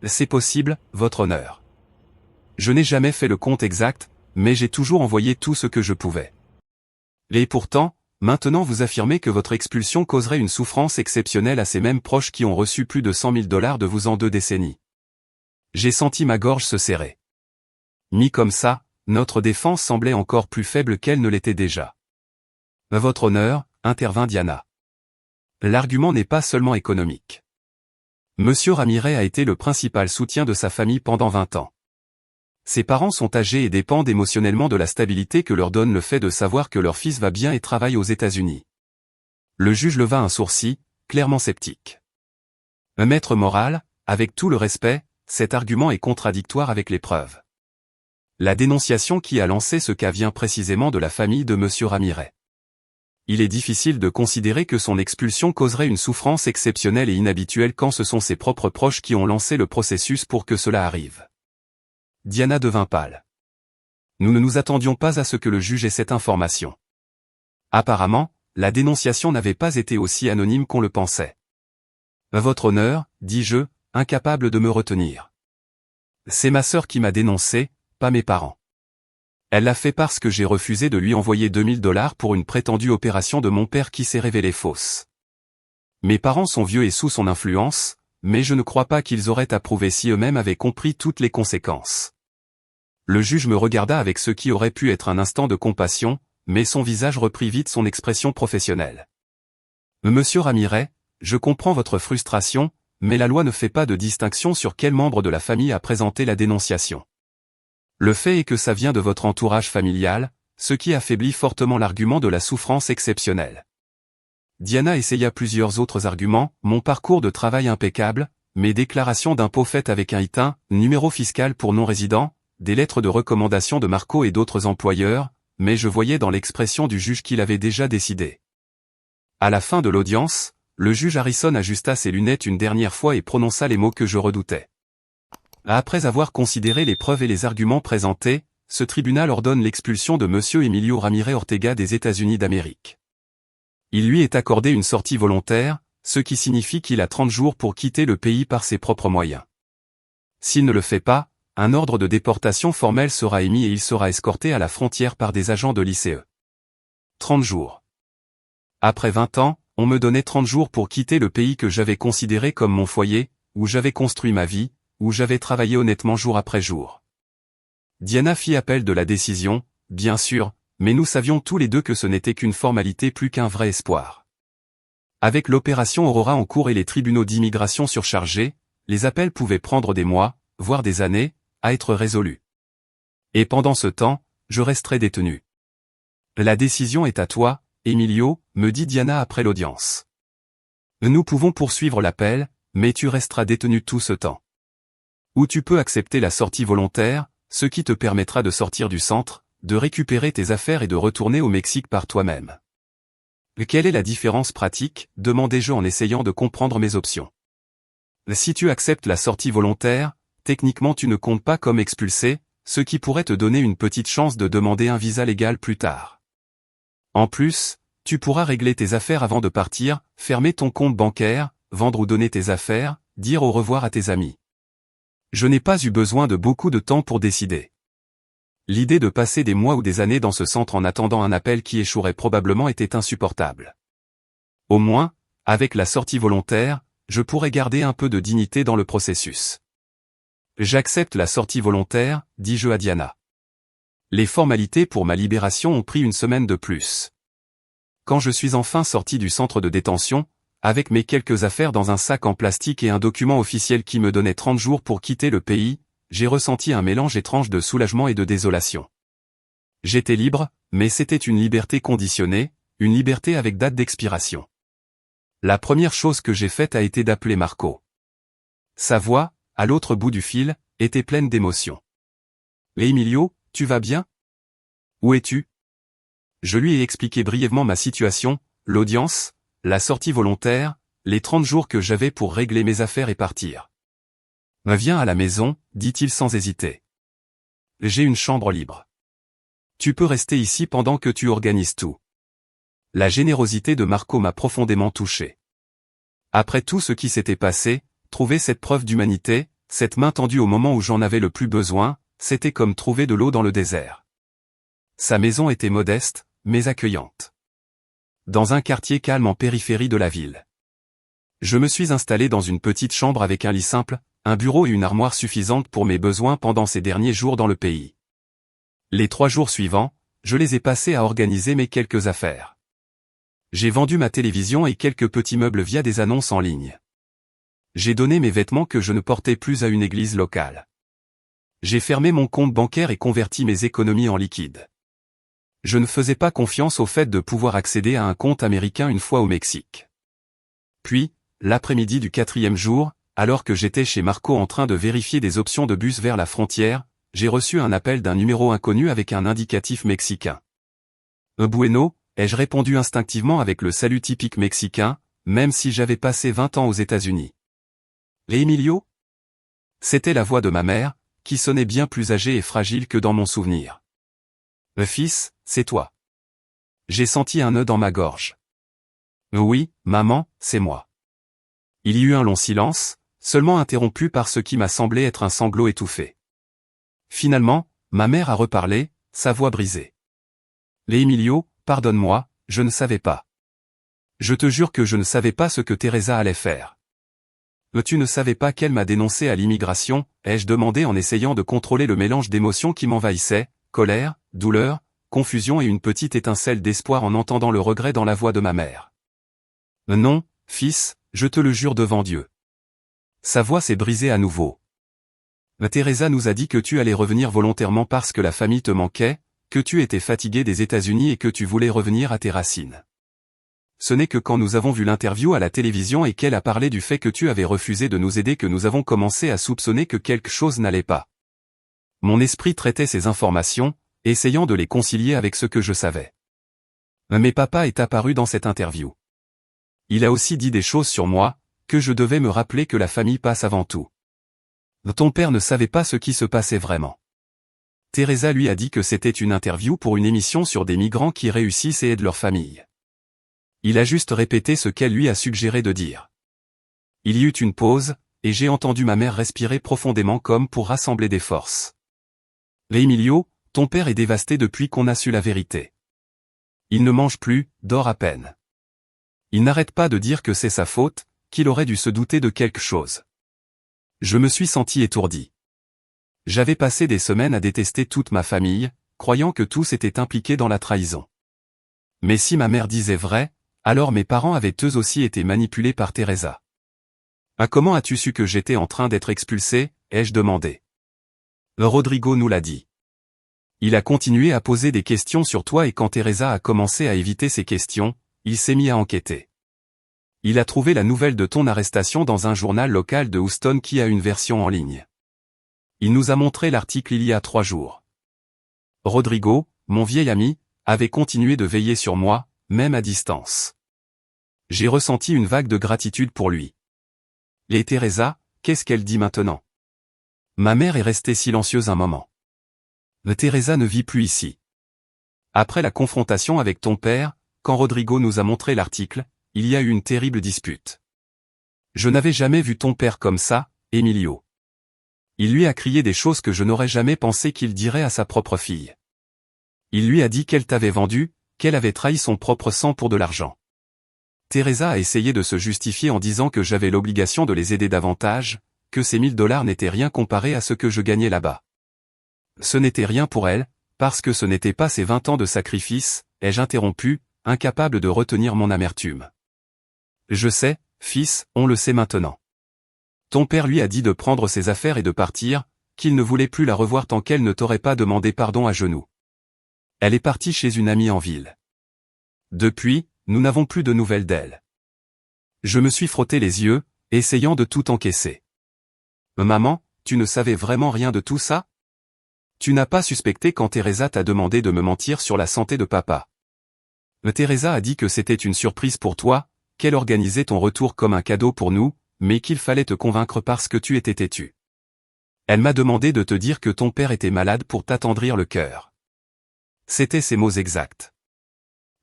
C'est possible, votre honneur. Je n'ai jamais fait le compte exact, mais j'ai toujours envoyé tout ce que je pouvais. Et pourtant, maintenant vous affirmez que votre expulsion causerait une souffrance exceptionnelle à ces mêmes proches qui ont reçu plus de $100 000 de vous en 2 décennies. J'ai senti ma gorge se serrer. Mis comme ça, notre défense semblait encore plus faible qu'elle ne l'était déjà. Votre honneur, intervint Diana. L'argument n'est pas seulement économique. Monsieur Ramirez a été le principal soutien de sa famille pendant 20 ans. Ses parents sont âgés et dépendent émotionnellement de la stabilité que leur donne le fait de savoir que leur fils va bien et travaille aux États-Unis. Le juge leva un sourcil, clairement sceptique. Un maître moral, avec tout le respect, cet argument est contradictoire avec les preuves. La dénonciation qui a lancé ce cas vient précisément de la famille de monsieur Ramirez. il est difficile de considérer que son expulsion causerait une souffrance exceptionnelle et inhabituelle quand ce sont ses propres proches qui ont lancé le processus pour que cela arrive. Diana devint pâle. Nous ne nous attendions pas à ce que le juge ait cette information. Apparemment, la dénonciation n'avait pas été aussi anonyme qu'on le pensait. À votre honneur, dis-je, incapable de me retenir. C'est ma sœur qui m'a dénoncé, pas mes parents. Elle l'a fait parce que j'ai refusé de lui envoyer $2000 pour une prétendue opération de mon père qui s'est révélée fausse. Mes parents sont vieux et sous son influence, mais je ne crois pas qu'ils auraient approuvé si eux-mêmes avaient compris toutes les conséquences. Le juge me regarda avec ce qui aurait pu être un instant de compassion, mais son visage reprit vite son expression professionnelle. Monsieur Ramirez, je comprends votre frustration, mais la loi ne fait pas de distinction sur quel membre de la famille a présenté la dénonciation. Le fait est que ça vient de votre entourage familial, ce qui affaiblit fortement l'argument de la souffrance exceptionnelle. Diana essaya plusieurs autres arguments, mon parcours de travail impeccable, mes déclarations d'impôts faites avec un ITIN, numéro fiscal pour non-résidents, des lettres de recommandation de Marco et d'autres employeurs, mais je voyais dans l'expression du juge qu'il avait déjà décidé. À la fin de l'audience, le juge Harrison ajusta ses lunettes une dernière fois et prononça les mots que je redoutais. Après avoir considéré les preuves et les arguments présentés, ce tribunal ordonne l'expulsion de Monsieur Emilio Ramirez Ortega des États-Unis d'Amérique. Il lui est accordé une sortie volontaire, ce qui signifie qu'il a 30 jours pour quitter le pays par ses propres moyens. S'il ne le fait pas, un ordre de déportation formel sera émis et il sera escorté à la frontière par des agents de l'ICE. 30 jours. Après 20 ans, on me donnait 30 jours pour quitter le pays que j'avais considéré comme mon foyer, où j'avais construit ma vie, où j'avais travaillé honnêtement jour après jour. Diana fit appel de la décision, bien sûr, mais nous savions tous les deux que ce n'était qu'une formalité plus qu'un vrai espoir. Avec l'opération Aurora en cours et les tribunaux d'immigration surchargés, les appels pouvaient prendre des mois, voire des années, à être résolus. Et pendant ce temps, je resterai détenu. La décision est à toi, Emilio, me dit Diana après l'audience. Nous pouvons poursuivre l'appel, mais tu resteras détenu tout ce temps. Ou tu peux accepter la sortie volontaire, ce qui te permettra de sortir du centre, de récupérer tes affaires et de retourner au Mexique par toi-même. Quelle est la différence pratique, demandai-je en essayant de comprendre mes options. Si tu acceptes la sortie volontaire, techniquement tu ne comptes pas comme expulsé, ce qui pourrait te donner une petite chance de demander un visa légal plus tard. En plus, tu pourras régler tes affaires avant de partir, fermer ton compte bancaire, vendre ou donner tes affaires, dire au revoir à tes amis. Je n'ai pas eu besoin de beaucoup de temps pour décider. L'idée de passer des mois ou des années dans ce centre en attendant un appel qui échouerait probablement était insupportable. Au moins, avec la sortie volontaire, je pourrais garder un peu de dignité dans le processus. J'accepte la sortie volontaire, dis-je à Diana. Les formalités pour ma libération ont pris une semaine de plus. Quand je suis enfin sorti du centre de détention, avec mes quelques affaires dans un sac en plastique et un document officiel qui me donnait 30 jours pour quitter le pays, j'ai ressenti un mélange étrange de soulagement et de désolation. J'étais libre, mais c'était une liberté conditionnée, une liberté avec date d'expiration. La première chose que j'ai faite a été d'appeler Marco. Sa voix, à l'autre bout du fil, était pleine d'émotion. « Emilio, tu vas bien ? Où es-tu » Je lui ai expliqué brièvement ma situation, l'audience, la sortie volontaire, les 30 jours que j'avais pour régler mes affaires et partir. « Viens à la maison, dit-il sans hésiter. J'ai une chambre libre. Tu peux rester ici pendant que tu organises tout. » La générosité de Marco m'a profondément touché. Après tout ce qui s'était passé, trouver cette preuve d'humanité, cette main tendue au moment où j'en avais le plus besoin, c'était comme trouver de l'eau dans le désert. Sa maison était modeste, mais accueillante. Dans un quartier calme en périphérie de la ville. Je me suis installé dans une petite chambre avec un lit simple, un bureau et une armoire suffisante pour mes besoins pendant ces derniers jours dans le pays. Les 3 jours suivants, je les ai passés à organiser mes quelques affaires. J'ai vendu ma télévision et quelques petits meubles via des annonces en ligne. J'ai donné mes vêtements que je ne portais plus à une église locale. J'ai fermé mon compte bancaire et converti mes économies en liquide. Je ne faisais pas confiance au fait de pouvoir accéder à un compte américain une fois au Mexique. Puis, l'après-midi du 4e jour, alors que j'étais chez Marco en train de vérifier des options de bus vers la frontière, j'ai reçu un appel d'un numéro inconnu avec un indicatif mexicain. Bueno, ai-je répondu instinctivement avec le salut typique mexicain, même si j'avais passé 20 ans aux États-Unis. Et Emilio? C'était la voix de ma mère, qui sonnait bien plus âgée et fragile que dans mon souvenir. Le fils, c'est toi. J'ai senti un nœud dans ma gorge. Oui, maman, c'est moi. Il y eut un long silence, seulement interrompu par ce qui m'a semblé être un sanglot étouffé. Finalement, ma mère a reparlé, sa voix brisée. Emilio, pardonne-moi, je ne savais pas. Je te jure que je ne savais pas ce que Teresa allait faire. Tu ne savais pas qu'elle m'a dénoncé à l'immigration, ai-je demandé en essayant de contrôler le mélange d'émotions qui m'envahissait, colère, douleur, confusion et une petite étincelle d'espoir en entendant le regret dans la voix de ma mère. Non, fils, je te le jure devant Dieu. Sa voix s'est brisée à nouveau. Teresa nous a dit que tu allais revenir volontairement parce que la famille te manquait, que tu étais fatigué des États-Unis et que tu voulais revenir à tes racines. Ce n'est que quand nous avons vu l'interview à la télévision et qu'elle a parlé du fait que tu avais refusé de nous aider que nous avons commencé à soupçonner que quelque chose n'allait pas. Mon esprit traitait ces informations, essayant de les concilier avec ce que je savais. Mais papa est apparu dans cette interview. Il a aussi dit des choses sur moi, que je devais me rappeler que la famille passe avant tout. Ton père ne savait pas ce qui se passait vraiment. Teresa lui a dit que c'était une interview pour une émission sur des migrants qui réussissent et aident leur famille. Il a juste répété ce qu'elle lui a suggéré de dire. Il y eut une pause, et j'ai entendu ma mère respirer profondément comme pour rassembler des forces. Emilio, ton père est dévasté depuis qu'on a su la vérité. Il ne mange plus, dort à peine. Il n'arrête pas de dire que c'est sa faute, qu'il aurait dû se douter de quelque chose. Je me suis senti étourdi. J'avais passé des semaines à détester toute ma famille, croyant que tous étaient impliqués dans la trahison. Mais si ma mère disait vrai, alors mes parents avaient eux aussi été manipulés par Teresa. Comment as-tu su que j'étais en train d'être expulsé, ai-je demandé. Rodrigo nous l'a dit. Il a continué à poser des questions sur toi et quand Teresa a commencé à éviter ces questions, il s'est mis à enquêter. Il a trouvé la nouvelle de ton arrestation dans un journal local de Houston qui a une version en ligne. Il nous a montré l'article il y a 3 jours. Rodrigo, mon vieil ami, avait continué de veiller sur moi, même à distance. J'ai ressenti une vague de gratitude pour lui. Et Teresa, qu'est-ce qu'elle dit maintenant? Ma mère est restée silencieuse un moment. Teresa ne vit plus ici. Après la confrontation avec ton père, quand Rodrigo nous a montré l'article, il y a eu une terrible dispute. Je n'avais jamais vu ton père comme ça, Emilio. Il lui a crié des choses que je n'aurais jamais pensé qu'il dirait à sa propre fille. Il lui a dit qu'elle t'avait vendu, qu'elle avait trahi son propre sang pour de l'argent. Teresa a essayé de se justifier en disant que j'avais l'obligation de les aider davantage, que ces $1000 n'étaient rien comparé à ce que je gagnais là-bas. Ce n'était rien pour elle, parce que ce n'était pas ses 20 ans de sacrifice, ai-je interrompu, incapable de retenir mon amertume. Je sais, fils, on le sait maintenant. Ton père lui a dit de prendre ses affaires et de partir, qu'il ne voulait plus la revoir tant qu'elle ne t'aurait pas demandé pardon à genoux. Elle est partie chez une amie en ville. Depuis, nous n'avons plus de nouvelles d'elle. Je me suis frotté les yeux, essayant de tout encaisser. Maman, tu ne savais vraiment rien de tout ça? Tu n'as pas suspecté quand Teresa t'a demandé de me mentir sur la santé de papa. Teresa a dit que c'était une surprise pour toi, qu'elle organisait ton retour comme un cadeau pour nous, mais qu'il fallait te convaincre parce que tu étais têtu. Elle m'a demandé de te dire que ton père était malade pour t'attendrir le cœur. C'étaient ses mots exacts.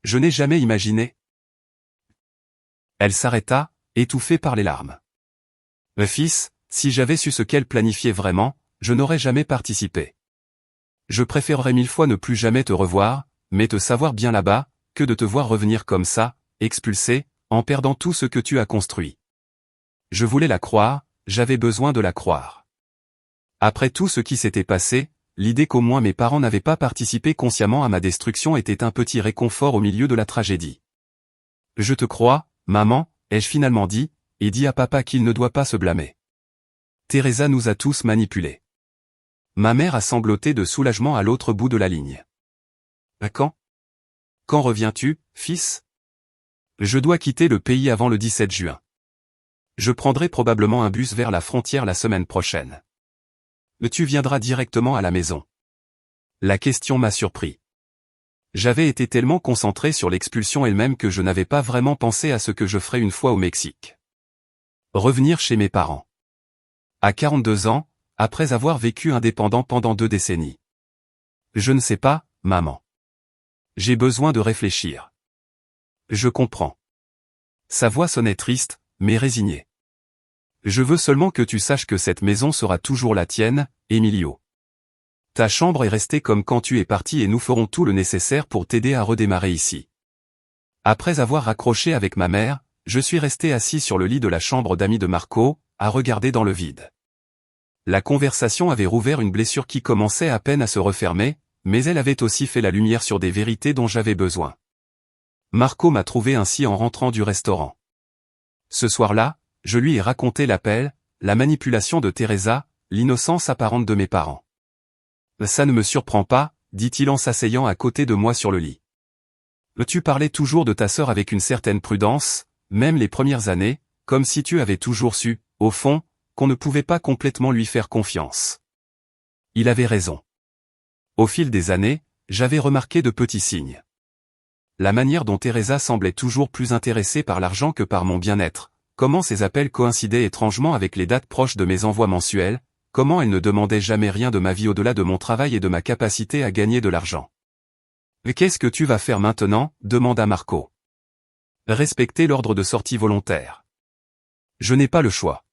Je n'ai jamais imaginé. Elle s'arrêta, étouffée par les larmes. Fils, si j'avais su ce qu'elle planifiait vraiment, je n'aurais jamais participé. Je préférerais 1000 fois ne plus jamais te revoir, mais te savoir bien là-bas, que de te voir revenir comme ça, expulsé, en perdant tout ce que tu as construit. Je voulais la croire, j'avais besoin de la croire. Après tout ce qui s'était passé, l'idée qu'au moins mes parents n'avaient pas participé consciemment à ma destruction était un petit réconfort au milieu de la tragédie. Je te crois, maman, ai-je finalement dit, et dis à papa qu'il ne doit pas se blâmer. Teresa nous a tous manipulés. Ma mère a sangloté de soulagement à l'autre bout de la ligne. Quand? Quand reviens-tu, fils? Je dois quitter le pays avant le 17 juin. Je prendrai probablement un bus vers la frontière la semaine prochaine. Tu viendras directement à la maison. La question m'a surpris. J'avais été tellement concentré sur l'expulsion elle-même que je n'avais pas vraiment pensé à ce que je ferais une fois au Mexique. Revenir chez mes parents. À 42 ans, après avoir vécu indépendant pendant 2 décennies. Je ne sais pas, maman. J'ai besoin de réfléchir. Je comprends. Sa voix sonnait triste, mais résignée. Je veux seulement que tu saches que cette maison sera toujours la tienne, Emilio. Ta chambre est restée comme quand tu es parti et nous ferons tout le nécessaire pour t'aider à redémarrer ici. Après avoir raccroché avec ma mère, je suis resté assis sur le lit de la chambre d'amis de Marco, à regarder dans le vide. La conversation avait rouvert une blessure qui commençait à peine à se refermer, mais elle avait aussi fait la lumière sur des vérités dont j'avais besoin. Marco m'a trouvé ainsi en rentrant du restaurant. Ce soir-là, je lui ai raconté l'appel, la manipulation de Teresa, l'innocence apparente de mes parents. Ça ne me surprend pas, dit-il en s'asseyant à côté de moi sur le lit. Tu parlais toujours de ta sœur avec une certaine prudence, même les premières années, comme si tu avais toujours su, au fond, qu'on ne pouvait pas complètement lui faire confiance. Il avait raison. Au fil des années, j'avais remarqué de petits signes. La manière dont Teresa semblait toujours plus intéressée par l'argent que par mon bien-être, comment ses appels coïncidaient étrangement avec les dates proches de mes envois mensuels, comment elle ne demandait jamais rien de ma vie au-delà de mon travail et de ma capacité à gagner de l'argent. « Qu'est-ce que tu vas faire maintenant » demanda Marco. « Respecter l'ordre de sortie volontaire. Je n'ai pas le choix.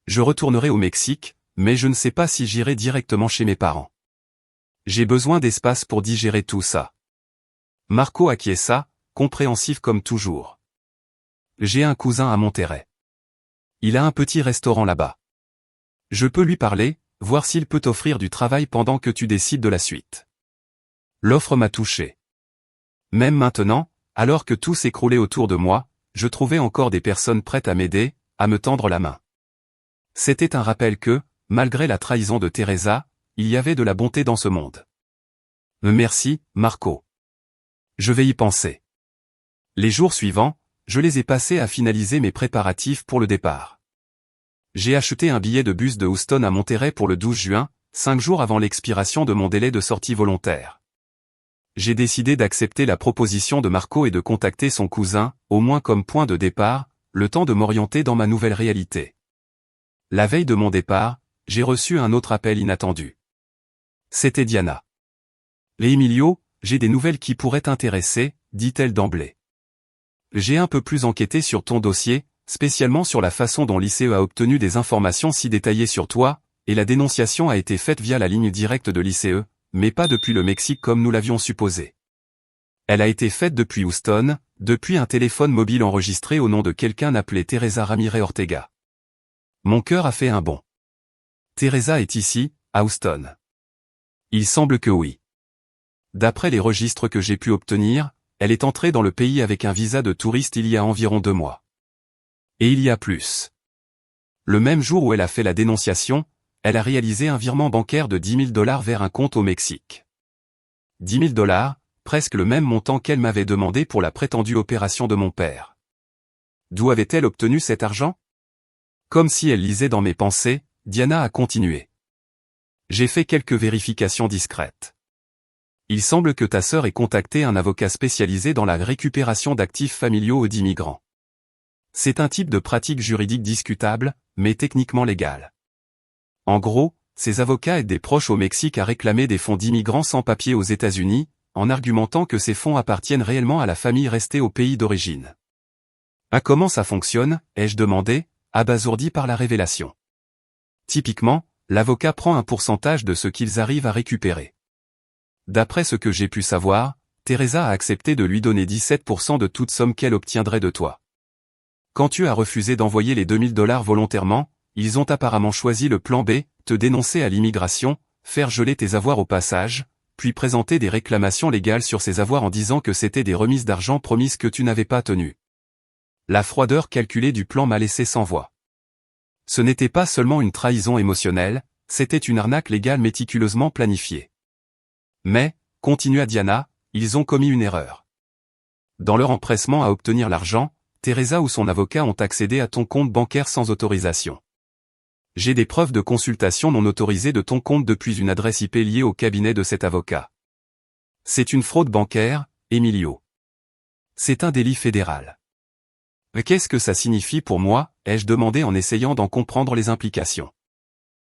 Je retournerai au Mexique, mais je ne sais pas si j'irai directement chez mes parents. J'ai besoin d'espace pour digérer tout ça. » Marco acquiesça, compréhensif comme toujours. « J'ai un cousin à Monterrey. Il a un petit restaurant là-bas. Je peux lui parler, voir s'il peut t'offrir du travail pendant que tu décides de la suite. » L'offre m'a touché. Même maintenant, alors que tout s'écroulait autour de moi, je trouvais encore des personnes prêtes à m'aider, à me tendre la main. C'était un rappel que, malgré la trahison de Teresa, il y avait de la bonté dans ce monde. Merci, Marco. Je vais y penser. Les jours suivants, je les ai passés à finaliser mes préparatifs pour le départ. J'ai acheté un billet de bus de Houston à Monterrey pour le 12 juin, 5 jours avant l'expiration de mon délai de sortie volontaire. J'ai décidé d'accepter la proposition de Marco et de contacter son cousin, au moins comme point de départ, le temps de m'orienter dans ma nouvelle réalité. La veille de mon départ, j'ai reçu un autre appel inattendu. C'était Diana. « Emilio, j'ai des nouvelles qui pourraient t'intéresser », dit-elle d'emblée. « J'ai un peu plus enquêté sur ton dossier, spécialement sur la façon dont l'ICE a obtenu des informations si détaillées sur toi, et la dénonciation a été faite via la ligne directe de l'ICE, mais pas depuis le Mexique comme nous l'avions supposé. Elle a été faite depuis Houston, depuis un téléphone mobile enregistré au nom de quelqu'un appelé Teresa Ramirez Ortega. » Mon cœur a fait un bond. Teresa est ici, à Houston. Il semble que oui. D'après les registres que j'ai pu obtenir, elle est entrée dans le pays avec un visa de touriste il y a environ 2 mois. Et il y a plus. Le même jour où elle a fait la dénonciation, elle a réalisé un virement bancaire de $10 000 vers un compte au Mexique. $10 000, presque le même montant qu'elle m'avait demandé pour la prétendue opération de mon père. D'où avait-elle obtenu cet argent ? Comme si elle lisait dans mes pensées, Diana a continué. J'ai fait quelques vérifications discrètes. Il semble que ta sœur ait contacté un avocat spécialisé dans la récupération d'actifs familiaux d'immigrants. C'est un type de pratique juridique discutable, mais techniquement légale. En gros, ces avocats aident des proches au Mexique à réclamer des fonds d'immigrants sans papier aux États-Unis, en argumentant que ces fonds appartiennent réellement à la famille restée au pays d'origine. « Comment ça fonctionne ?» ai-je demandé, abasourdi par la révélation. Typiquement, l'avocat prend un pourcentage de ce qu'ils arrivent à récupérer. D'après ce que j'ai pu savoir, Teresa a accepté de lui donner 17% de toute somme qu'elle obtiendrait de toi. Quand tu as refusé d'envoyer les $2000 volontairement, ils ont apparemment choisi le plan B, te dénoncer à l'immigration, faire geler tes avoirs au passage, puis présenter des réclamations légales sur ces avoirs en disant que c'était des remises d'argent promises que tu n'avais pas tenues. La froideur calculée du plan m'a laissé sans voix. Ce n'était pas seulement une trahison émotionnelle, c'était une arnaque légale méticuleusement planifiée. Mais, continua Diana, ils ont commis une erreur. Dans leur empressement à obtenir l'argent, Teresa ou son avocat ont accédé à ton compte bancaire sans autorisation. J'ai des preuves de consultation non autorisée de ton compte depuis une adresse IP liée au cabinet de cet avocat. C'est une fraude bancaire, Emilio. C'est un délit fédéral. Qu'est-ce que ça signifie pour moi, ai-je demandé en essayant d'en comprendre les implications.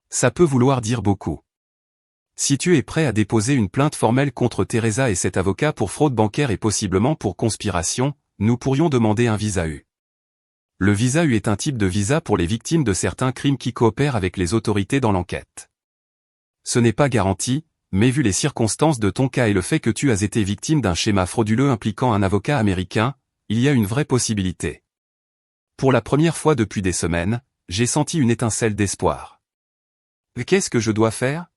Ça peut vouloir dire beaucoup. Si tu es prêt à déposer une plainte formelle contre Teresa et cet avocat pour fraude bancaire et possiblement pour conspiration, nous pourrions demander un visa U. Le visa U est un type de visa pour les victimes de certains crimes qui coopèrent avec les autorités dans l'enquête. Ce n'est pas garanti, mais vu les circonstances de ton cas et le fait que tu as été victime d'un schéma frauduleux impliquant un avocat américain, il y a une vraie possibilité. Pour la première fois depuis des semaines, j'ai senti une étincelle d'espoir. Qu'est-ce que je dois faire?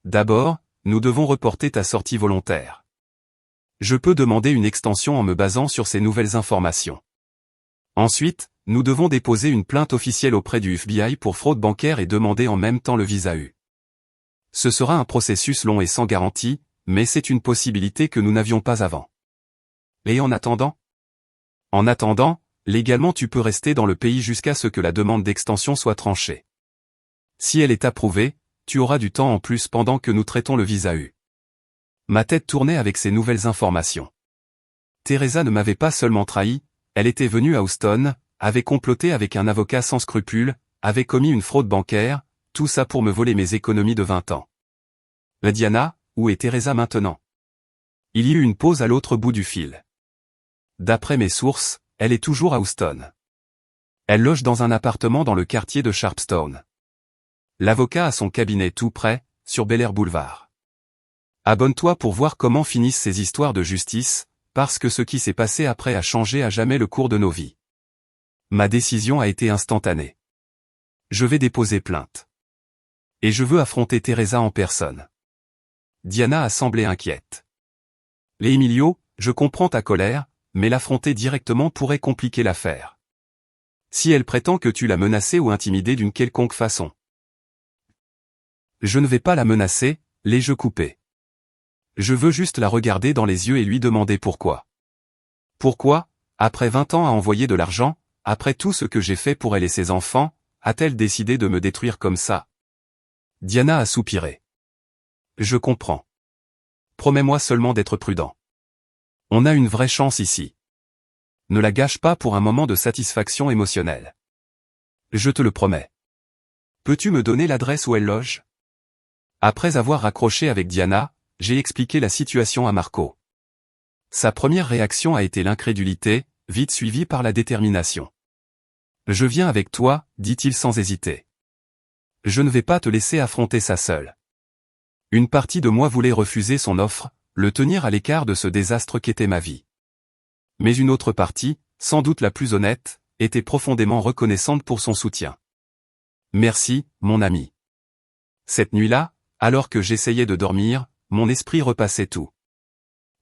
D'abord, nous devons reporter ta sortie volontaire. Je peux demander une extension en me basant sur ces nouvelles informations. Ensuite, nous devons déposer une plainte officielle auprès du FBI pour fraude bancaire et demander en même temps le visa U. Ce sera un processus long et sans garantie, mais c'est une possibilité que nous n'avions pas avant. Et en attendant? En attendant, légalement tu peux rester dans le pays jusqu'à ce que la demande d'extension soit tranchée. Si elle est approuvée, tu auras du temps en plus pendant que nous traitons le visa U. Ma tête tournait avec ces nouvelles informations. Teresa ne m'avait pas seulement trahi, elle était venue à Houston, avait comploté avec un avocat sans scrupules, avait commis une fraude bancaire, tout ça pour me voler mes économies de 20 ans. Diana, où est Teresa maintenant? Il y eut une pause à l'autre bout du fil. D'après mes sources, elle est toujours à Houston. Elle loge dans un appartement dans le quartier de Sharpstown. L'avocat a son cabinet tout près, sur Bel Air Boulevard. Abonne-toi pour voir comment finissent ces histoires de justice, parce que ce qui s'est passé après a changé à jamais le cours de nos vies. Ma décision a été instantanée. Je vais déposer plainte. Et je veux affronter Teresa en personne. Diana a semblé inquiète. Emilio, je comprends ta colère, mais l'affronter directement pourrait compliquer l'affaire. Si elle prétend que tu l'as menacée ou intimidée d'une quelconque façon. Je ne vais pas la menacer, les yeux coupés. Je veux juste la regarder dans les yeux et lui demander pourquoi. Pourquoi, après 20 ans à envoyer de l'argent, après tout ce que j'ai fait pour elle et ses enfants, a-t-elle décidé de me détruire comme ça? Diana a soupiré. Je comprends. Promets-moi seulement d'être prudent. On a une vraie chance ici. Ne la gâche pas pour un moment de satisfaction émotionnelle. Je te le promets. Peux-tu me donner l'adresse où elle loge? Après avoir raccroché avec Diana, j'ai expliqué la situation à Marco. Sa première réaction a été l'incrédulité, vite suivie par la détermination. Je viens avec toi, dit-il sans hésiter. Je ne vais pas te laisser affronter ça seul. Une partie de moi voulait refuser son offre, le tenir à l'écart de ce désastre qu'était ma vie. Mais une autre partie, sans doute la plus honnête, était profondément reconnaissante pour son soutien. Merci, mon ami. Cette nuit-là, alors que j'essayais de dormir, mon esprit repassait tout.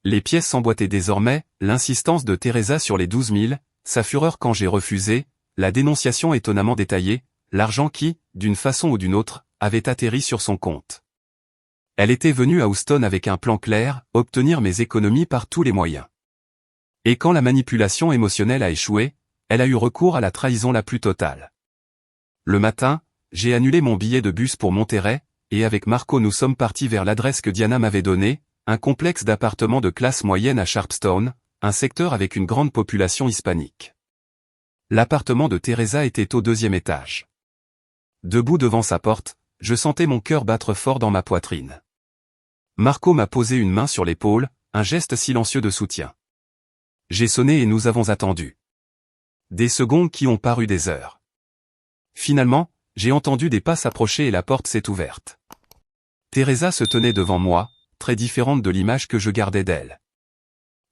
Les pièces s'emboîtaient désormais, l'insistance de Teresa sur les 12 000, sa fureur quand j'ai refusé, la dénonciation étonnamment détaillée, l'argent qui, d'une façon ou d'une autre, avait atterri sur son compte. Elle était venue à Houston avec un plan clair, obtenir mes économies par tous les moyens. Et quand la manipulation émotionnelle a échoué, elle a eu recours à la trahison la plus totale. Le matin, j'ai annulé mon billet de bus pour Monterrey, et avec Marco nous sommes partis vers l'adresse que Diana m'avait donnée, un complexe d'appartements de classe moyenne à Sharpstown, un secteur avec une grande population hispanique. L'appartement de Teresa était au 2e étage. Debout devant sa porte, je sentais mon cœur battre fort dans ma poitrine. Marco m'a posé une main sur l'épaule, un geste silencieux de soutien. J'ai sonné et nous avons attendu. Des secondes qui ont paru des heures. Finalement, j'ai entendu des pas s'approcher et la porte s'est ouverte. Teresa se tenait devant moi, très différente de l'image que je gardais d'elle.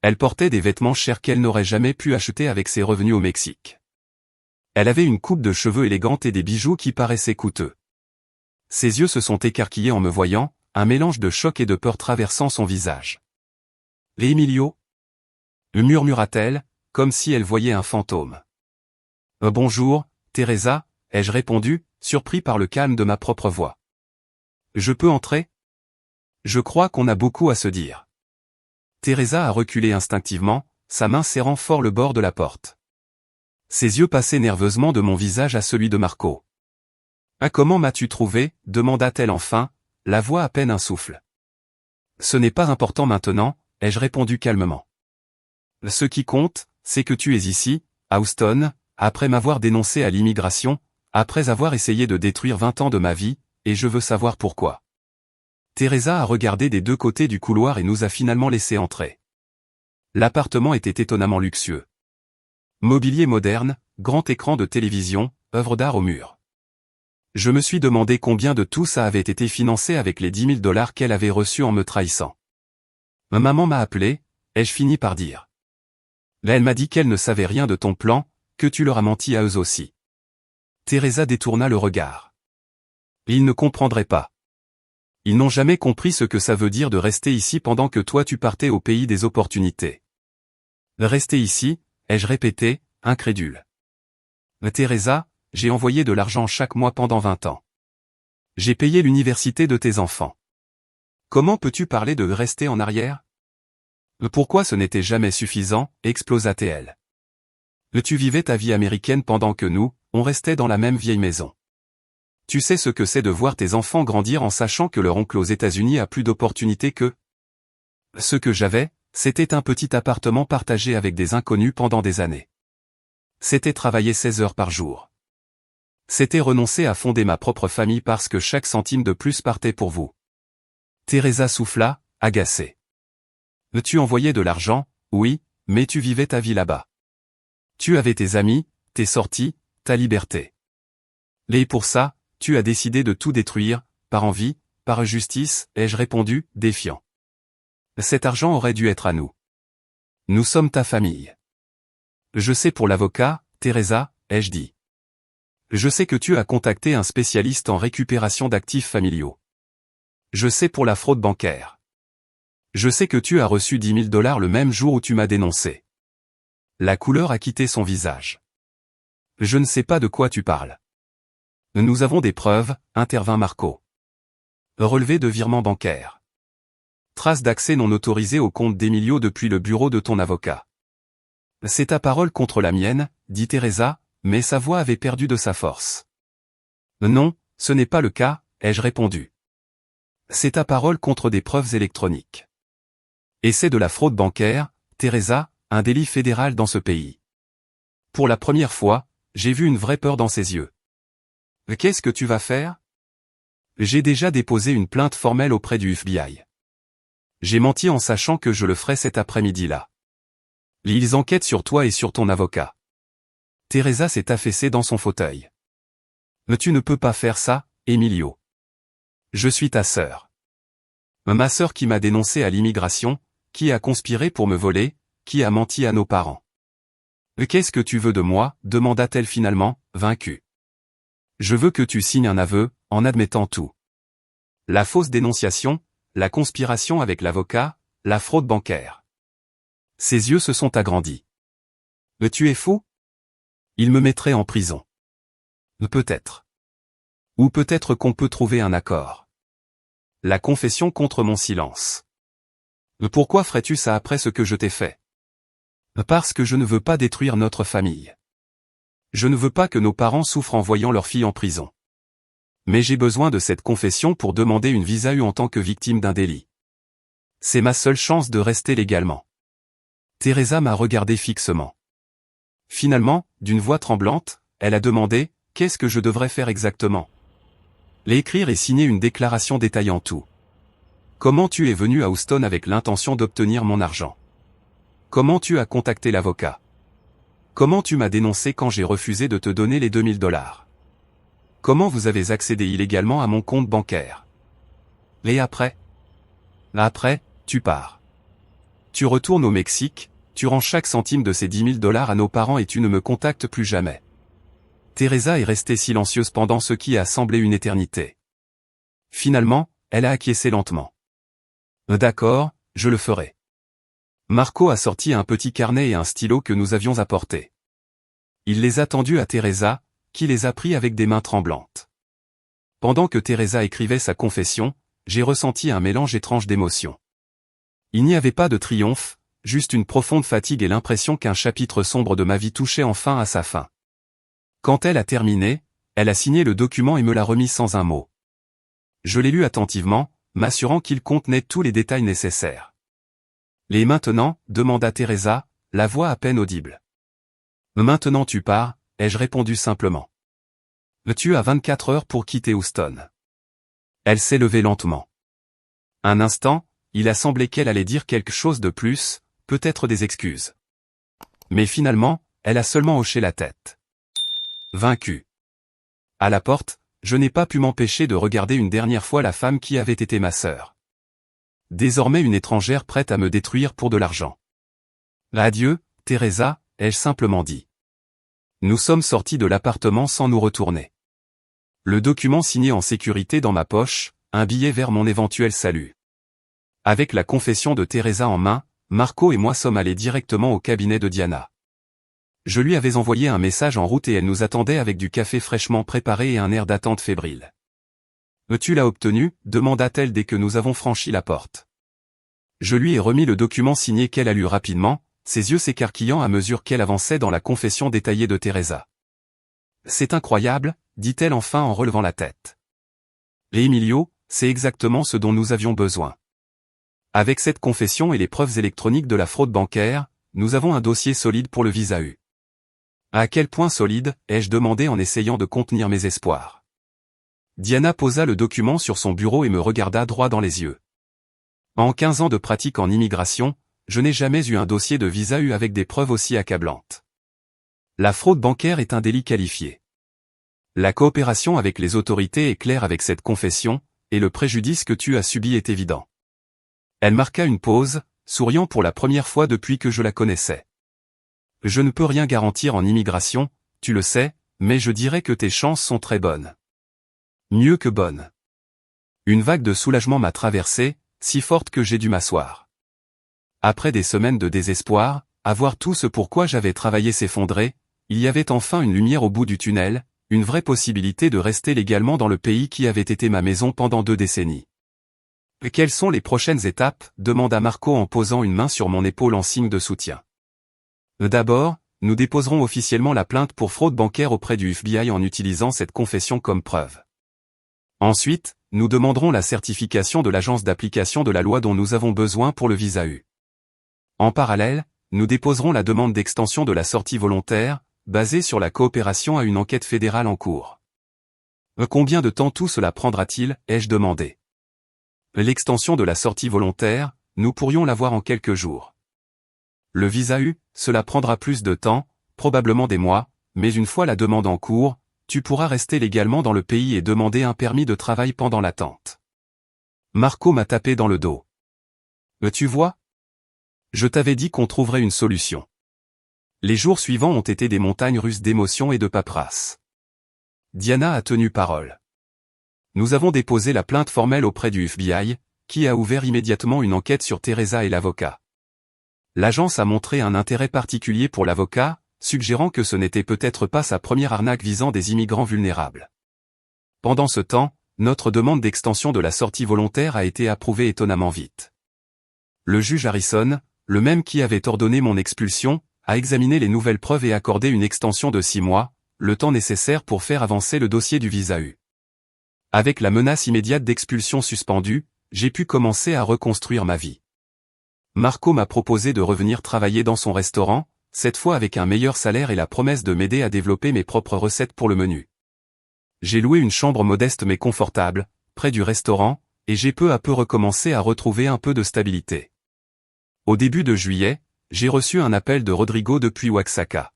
Elle portait des vêtements chers qu'elle n'aurait jamais pu acheter avec ses revenus au Mexique. Elle avait une coupe de cheveux élégante et des bijoux qui paraissaient coûteux. Ses yeux se sont écarquillés en me voyant, un mélange de choc et de peur traversant son visage. « Emilio » murmura-t-elle, comme si elle voyait un fantôme. « Bonjour, Teresa » ai-je répondu, surpris par le calme de ma propre voix. « Je peux entrer ?» Je crois qu'on a beaucoup à se dire. Teresa a reculé instinctivement, sa main serrant fort le bord de la porte. Ses yeux passaient nerveusement de mon visage à celui de Marco. « Ah, comment m'as-tu trouvé » demanda-t-elle enfin, la voix à peine un souffle. « Ce n'est pas important maintenant, ai-je répondu calmement. Ce qui compte, c'est que tu es ici, à Houston, après m'avoir dénoncé à l'immigration, après avoir essayé de détruire 20 ans de ma vie, et je veux savoir pourquoi. Teresa a regardé des deux côtés du couloir et nous a finalement laissé entrer. L'appartement était étonnamment luxueux. Mobilier moderne, grand écran de télévision, œuvres d'art au mur. Je me suis demandé combien de tout ça avait été financé avec les 10 000 $ qu'elle avait reçus en me trahissant. Ma maman m'a appelé, ai-je fini par dire. Là elle m'a dit qu'elle ne savait rien de ton plan, que tu leur as menti à eux aussi. Teresa détourna le regard. Ils ne comprendraient pas. Ils n'ont jamais compris ce que ça veut dire de rester ici pendant que toi tu partais au pays des opportunités. Rester ici, ai-je répété, incrédule. Teresa, j'ai envoyé de l'argent chaque mois pendant 20 ans. J'ai payé l'université de tes enfants. Comment peux-tu parler de rester en arrière? Pourquoi ce n'était jamais suffisant, explosa-t-elle. Tu vivais ta vie américaine pendant que nous, on restait dans la même vieille maison. Tu sais ce que c'est de voir tes enfants grandir en sachant que leur oncle aux États-Unis a plus d'opportunités qu'eux? Ce que j'avais, c'était un petit appartement partagé avec des inconnus pendant des années. C'était travailler 16 heures par jour. C'était renoncer à fonder ma propre famille parce que chaque centime de plus partait pour vous. Teresa souffla, agacée. Tu envoyais de l'argent, oui, mais tu vivais ta vie là-bas. Tu avais tes amis, tes sorties, ta liberté. Et pour ça, tu as décidé de tout détruire, par envie, par justice, ai-je répondu, défiant. Cet argent aurait dû être à nous. Nous sommes ta famille. Je sais pour l'avocat, Teresa, ai-je dit. Je sais que tu as contacté un spécialiste en récupération d'actifs familiaux. Je sais pour la fraude bancaire. Je sais que tu as reçu 10 000 $ le même jour où tu m'as dénoncé. La couleur a quitté son visage. Je ne sais pas de quoi tu parles. Nous avons des preuves, intervint Marco. Relevé de virement bancaire. Trace d'accès non autorisé au compte d'Emilio depuis le bureau de ton avocat. C'est ta parole contre la mienne, dit Teresa, mais sa voix avait perdu de sa force. Non, ce n'est pas le cas, ai-je répondu. C'est ta parole contre des preuves électroniques. Et c'est de la fraude bancaire, Teresa, un délit fédéral dans ce pays. Pour la première fois, j'ai vu une vraie peur dans ses yeux. Qu'est-ce que tu vas faire? J'ai déjà déposé une plainte formelle auprès du FBI. J'ai menti en sachant que je le ferais cet après-midi-là. Ils enquêtent sur toi et sur ton avocat. Teresa s'est affaissée dans son fauteuil. Mais tu ne peux pas faire ça, Emilio. Je suis ta sœur. Ma sœur qui m'a dénoncé à l'immigration, qui a conspiré pour me voler, qui a menti à nos parents. Qu'est-ce que tu veux de moi, demanda-t-elle finalement, vaincue. Je veux que tu signes un aveu, en admettant tout. La fausse dénonciation, la conspiration avec l'avocat, la fraude bancaire. Ses yeux se sont agrandis. Tu es fou? Il me mettrait en prison. Peut-être. Ou peut-être qu'on peut trouver un accord. La confession contre mon silence. Pourquoi ferais-tu ça après ce que je t'ai fait? Parce que je ne veux pas détruire notre famille. Je ne veux pas que nos parents souffrent en voyant leur fille en prison. Mais j'ai besoin de cette confession pour demander une visa U en tant que victime d'un délit. C'est ma seule chance de rester légalement. Teresa m'a regardé fixement. Finalement, d'une voix tremblante, elle a demandé, qu'est-ce que je devrais faire exactement? L'écrire et signer une déclaration détaillant tout. Comment tu es venu à Houston avec l'intention d'obtenir mon argent? Comment tu as contacté l'avocat? Comment tu m'as dénoncé quand j'ai refusé de te donner les 2 000 $? Comment vous avez accédé illégalement à mon compte bancaire? Et après? Après, tu pars. Tu retournes au Mexique, tu rends chaque centime de ces 10 000 $ à nos parents et tu ne me contactes plus jamais. Teresa est restée silencieuse pendant ce qui a semblé une éternité. Finalement, elle a acquiescé lentement. D'accord, je le ferai. Marco a sorti un petit carnet et un stylo que nous avions apportés. Il les a tendus à Teresa, qui les a pris avec des mains tremblantes. Pendant que Teresa écrivait sa confession, j'ai ressenti un mélange étrange d'émotions. Il n'y avait pas de triomphe, juste une profonde fatigue et l'impression qu'un chapitre sombre de ma vie touchait enfin à sa fin. Quand elle a terminé, elle a signé le document et me l'a remis sans un mot. Je l'ai lu attentivement, m'assurant qu'il contenait tous les détails nécessaires. Et maintenant, demanda Teresa, la voix à peine audible. Maintenant tu pars, ai-je répondu simplement. Tu as 24 heures pour quitter Houston. Elle s'est levée lentement. Un instant, il a semblé qu'elle allait dire quelque chose de plus, peut-être des excuses. Mais finalement, elle a seulement hoché la tête. Vaincue. À la porte, je n'ai pas pu m'empêcher de regarder une dernière fois la femme qui avait été ma sœur. Désormais une étrangère prête à me détruire pour de l'argent. Adieu, Teresa, ai-je simplement dit. Nous sommes sortis de l'appartement sans nous retourner. Le document signé en sécurité dans ma poche, un billet vers mon éventuel salut. Avec la confession de Teresa en main, Marco et moi sommes allés directement au cabinet de Diana. Je lui avais envoyé un message en route et elle nous attendait avec du café fraîchement préparé et un air d'attente fébrile. « Tu l'as obtenu ?» demanda-t-elle dès que nous avons franchi la porte. Je lui ai remis le document signé qu'elle a lu rapidement, ses yeux s'écarquillant à mesure qu'elle avançait dans la confession détaillée de Teresa. « C'est incroyable », dit-elle enfin en relevant la tête. « Et Emilio, c'est exactement ce dont nous avions besoin. Avec cette confession et les preuves électroniques de la fraude bancaire, nous avons un dossier solide pour le visa U. » À quel point solide, ai-je demandé en essayant de contenir mes espoirs. Diana posa le document sur son bureau et me regarda droit dans les yeux. En 15 ans de pratique en immigration, je n'ai jamais eu un dossier de visa U avec des preuves aussi accablantes. La fraude bancaire est un délit qualifié. La coopération avec les autorités est claire avec cette confession, et le préjudice que tu as subi est évident. Elle marqua une pause, souriant pour la première fois depuis que je la connaissais. Je ne peux rien garantir en immigration, tu le sais, mais je dirais que tes chances sont très bonnes. Mieux que bonnes. Une vague de soulagement m'a traversé, si forte que j'ai dû m'asseoir. Après des semaines de désespoir, à voir tout ce pourquoi j'avais travaillé s'effondrer, il y avait enfin une lumière au bout du tunnel, une vraie possibilité de rester légalement dans le pays qui avait été ma maison pendant 2 décennies. « Quelles sont les prochaines étapes ?» demanda Marco en posant une main sur mon épaule en signe de soutien. D'abord, nous déposerons officiellement la plainte pour fraude bancaire auprès du FBI en utilisant cette confession comme preuve. Ensuite, nous demanderons la certification de l'agence d'application de la loi dont nous avons besoin pour le visa U. En parallèle, nous déposerons la demande d'extension de la sortie volontaire, basée sur la coopération à une enquête fédérale en cours. Combien de temps tout cela prendra-t-il, ai-je demandé. L'extension de la sortie volontaire, nous pourrions l'avoir en quelques jours. Le visa U, cela prendra plus de temps, probablement des mois, mais une fois la demande en cours, tu pourras rester légalement dans le pays et demander un permis de travail pendant l'attente. Marco m'a tapé dans le dos. Tu vois ? Je t'avais dit qu'on trouverait une solution. Les jours suivants ont été des montagnes russes d'émotions et de paperasse. Diana a tenu parole. Nous avons déposé la plainte formelle auprès du FBI, qui a ouvert immédiatement une enquête sur Teresa et l'avocat. L'agence a montré un intérêt particulier pour l'avocat, suggérant que ce n'était peut-être pas sa première arnaque visant des immigrants vulnérables. Pendant ce temps, notre demande d'extension de la sortie volontaire a été approuvée étonnamment vite. Le juge Harrison, le même qui avait ordonné mon expulsion, a examiné les nouvelles preuves et accordé une extension de 6 mois, le temps nécessaire pour faire avancer le dossier du visa U. Avec la menace immédiate d'expulsion suspendue, j'ai pu commencer à reconstruire ma vie. Marco m'a proposé de revenir travailler dans son restaurant, cette fois avec un meilleur salaire et la promesse de m'aider à développer mes propres recettes pour le menu. J'ai loué une chambre modeste mais confortable, près du restaurant, et j'ai peu à peu recommencé à retrouver un peu de stabilité. Au début de juillet, j'ai reçu un appel de Rodrigo depuis Oaxaca.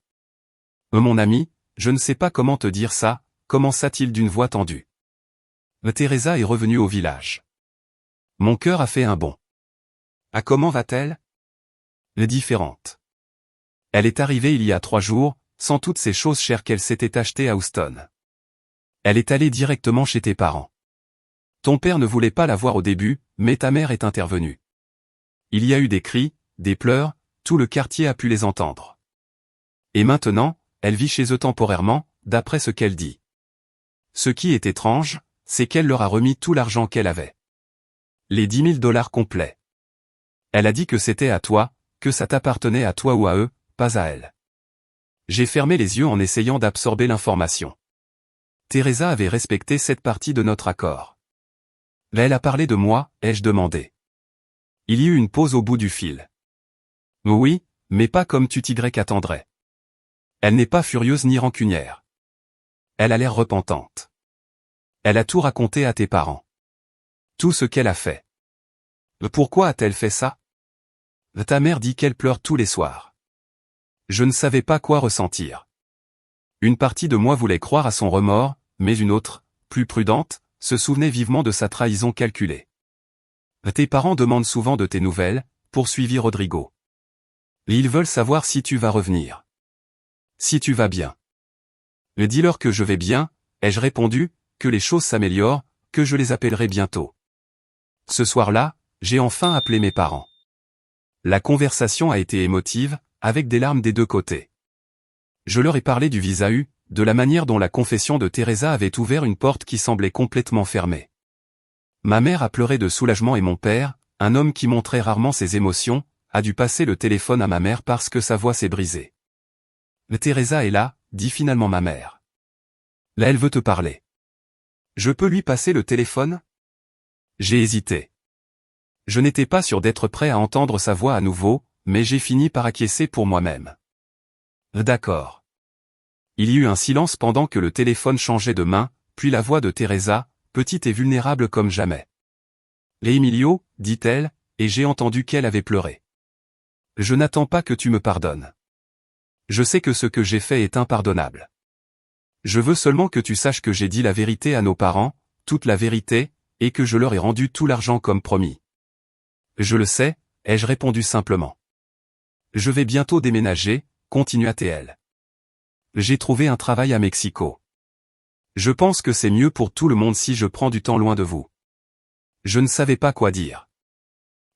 « Mon ami, je ne sais pas comment te dire ça », commença-t-il d'une voix tendue. « Teresa est revenue au village. » Mon cœur a fait un bond. « Comment va-t-elle » Différente. Elle est arrivée il y a 3 jours, sans toutes ces choses chères qu'elle s'était achetées à Houston. Elle est allée directement chez tes parents. Ton père ne voulait pas la voir au début, mais ta mère est intervenue. Il y a eu des cris, des pleurs, tout le quartier a pu les entendre. Et maintenant, elle vit chez eux temporairement, d'après ce qu'elle dit. Ce qui est étrange, c'est qu'elle leur a remis tout l'argent qu'elle avait. Les $10,000 complets. Elle a dit que c'était à toi, que ça t'appartenait à toi ou à eux, pas à elle. J'ai fermé les yeux en essayant d'absorber l'information. Teresa avait respecté cette partie de notre accord. Elle a parlé de moi, ai-je demandé. Il y eut une pause au bout du fil. Oui, mais pas comme tu t'y attendrais. Elle n'est pas furieuse ni rancunière. Elle a l'air repentante. Elle a tout raconté à tes parents. Tout ce qu'elle a fait. Pourquoi a-t-elle fait ça? Ta mère dit qu'elle pleure tous les soirs. Je ne savais pas quoi ressentir. Une partie de moi voulait croire à son remords, mais une autre, plus prudente, se souvenait vivement de sa trahison calculée. Tes parents demandent souvent de tes nouvelles, poursuivit Rodrigo. Ils veulent savoir si tu vas revenir. Si tu vas bien. Dis-leur que je vais bien, ai-je répondu, que les choses s'améliorent, que je les appellerai bientôt. Ce soir-là, j'ai enfin appelé mes parents. La conversation a été émotive, avec des larmes des deux côtés. Je leur ai parlé du visa U, de la manière dont la confession de Teresa avait ouvert une porte qui semblait complètement fermée. Ma mère a pleuré de soulagement et mon père, un homme qui montrait rarement ses émotions, a dû passer le téléphone à ma mère parce que sa voix s'est brisée. Teresa est là, dit finalement ma mère. Là elle veut te parler. Je peux lui passer le téléphone? J'ai hésité. Je n'étais pas sûr d'être prêt à entendre sa voix à nouveau, mais j'ai fini par acquiescer pour moi-même. D'accord. Il y eut un silence pendant que le téléphone changeait de main, puis la voix de Teresa, petite et vulnérable comme jamais. Emilio, dit-elle, et j'ai entendu qu'elle avait pleuré. Je n'attends pas que tu me pardonnes. Je sais que ce que j'ai fait est impardonnable. Je veux seulement que tu saches que j'ai dit la vérité à nos parents, toute la vérité, et que je leur ai rendu tout l'argent comme promis. Je le sais, ai-je répondu simplement. Je vais bientôt déménager, continua-t-elle. J'ai trouvé un travail à Mexico. Je pense que c'est mieux pour tout le monde si je prends du temps loin de vous. Je ne savais pas quoi dire.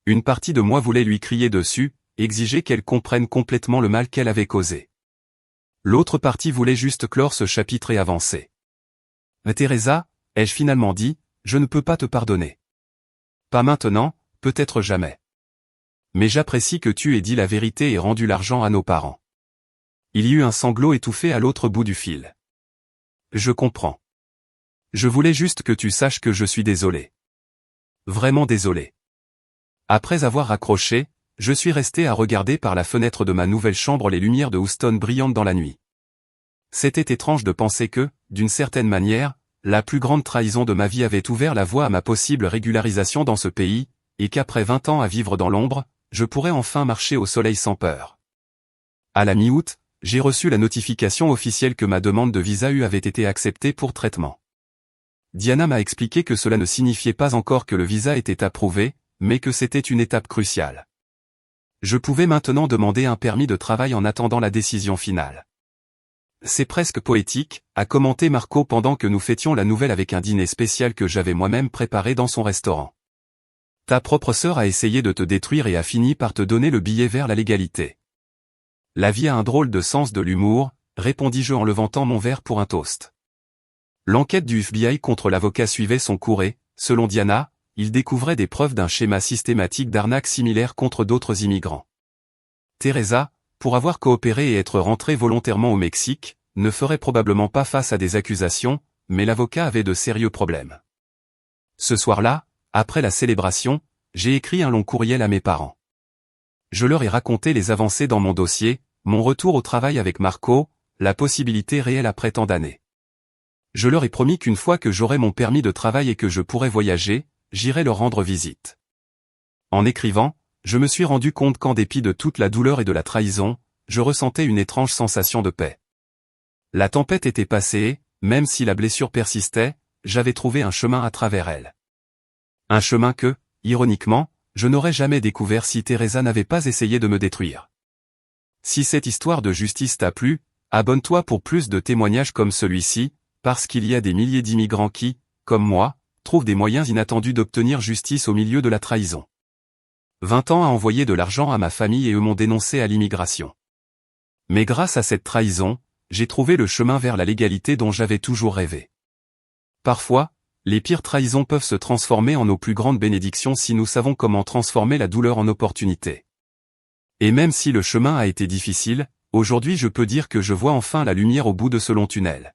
Une partie de moi voulait lui crier dessus, exiger qu'elle comprenne complètement le mal qu'elle avait causé. L'autre partie voulait juste clore ce chapitre et avancer. Teresa, ai-je finalement dit, je ne peux pas te pardonner. Pas maintenant, peut-être jamais. Mais j'apprécie que tu aies dit la vérité et rendu l'argent à nos parents. Il y eut un sanglot étouffé à l'autre bout du fil. Je comprends. Je voulais juste que tu saches que je suis désolé. Vraiment désolé. Après avoir raccroché, je suis resté à regarder par la fenêtre de ma nouvelle chambre les lumières de Houston brillantes dans la nuit. C'était étrange de penser que, d'une certaine manière, la plus grande trahison de ma vie avait ouvert la voie à ma possible régularisation dans ce pays, et qu'après 20 ans à vivre dans l'ombre, je pourrais enfin marcher au soleil sans peur. À la mi-août, j'ai reçu la notification officielle que ma demande de visa U avait été acceptée pour traitement. Diana m'a expliqué que cela ne signifiait pas encore que le visa était approuvé, mais que c'était une étape cruciale. Je pouvais maintenant demander un permis de travail en attendant la décision finale. C'est presque poétique, a commenté Marco pendant que nous fêtions la nouvelle avec un dîner spécial que j'avais moi-même préparé dans son restaurant. Ta propre sœur a essayé de te détruire et a fini par te donner le billet vers la légalité. La vie a un drôle de sens de l'humour, répondis-je en levantant mon verre pour un toast. L'enquête du FBI contre l'avocat suivait son cours et, selon Diana, il découvrait des preuves d'un schéma systématique d'arnaque similaire contre d'autres immigrants. Teresa, pour avoir coopéré et être rentrée volontairement au Mexique, ne ferait probablement pas face à des accusations, mais l'avocat avait de sérieux problèmes. Ce soir-là, après la célébration, j'ai écrit un long courriel à mes parents. Je leur ai raconté les avancées dans mon dossier, mon retour au travail avec Marco, la possibilité réelle après tant d'années. Je leur ai promis qu'une fois que j'aurai mon permis de travail et que je pourrai voyager, j'irai leur rendre visite. En écrivant, je me suis rendu compte qu'en dépit de toute la douleur et de la trahison, je ressentais une étrange sensation de paix. La tempête était passée, même si la blessure persistait, j'avais trouvé un chemin à travers elle. Un chemin que, ironiquement, je n'aurais jamais découvert si Teresa n'avait pas essayé de me détruire. Si cette histoire de justice t'a plu, abonne-toi pour plus de témoignages comme celui-ci, parce qu'il y a des milliers d'immigrants qui, comme moi, trouvent des moyens inattendus d'obtenir justice au milieu de la trahison. 20 ans à envoyer de l'argent à ma famille et eux m'ont dénoncé à l'immigration. Mais grâce à cette trahison, j'ai trouvé le chemin vers la légalité dont j'avais toujours rêvé. Parfois, les pires trahisons peuvent se transformer en nos plus grandes bénédictions si nous savons comment transformer la douleur en opportunité. Et même si le chemin a été difficile, aujourd'hui je peux dire que je vois enfin la lumière au bout de ce long tunnel.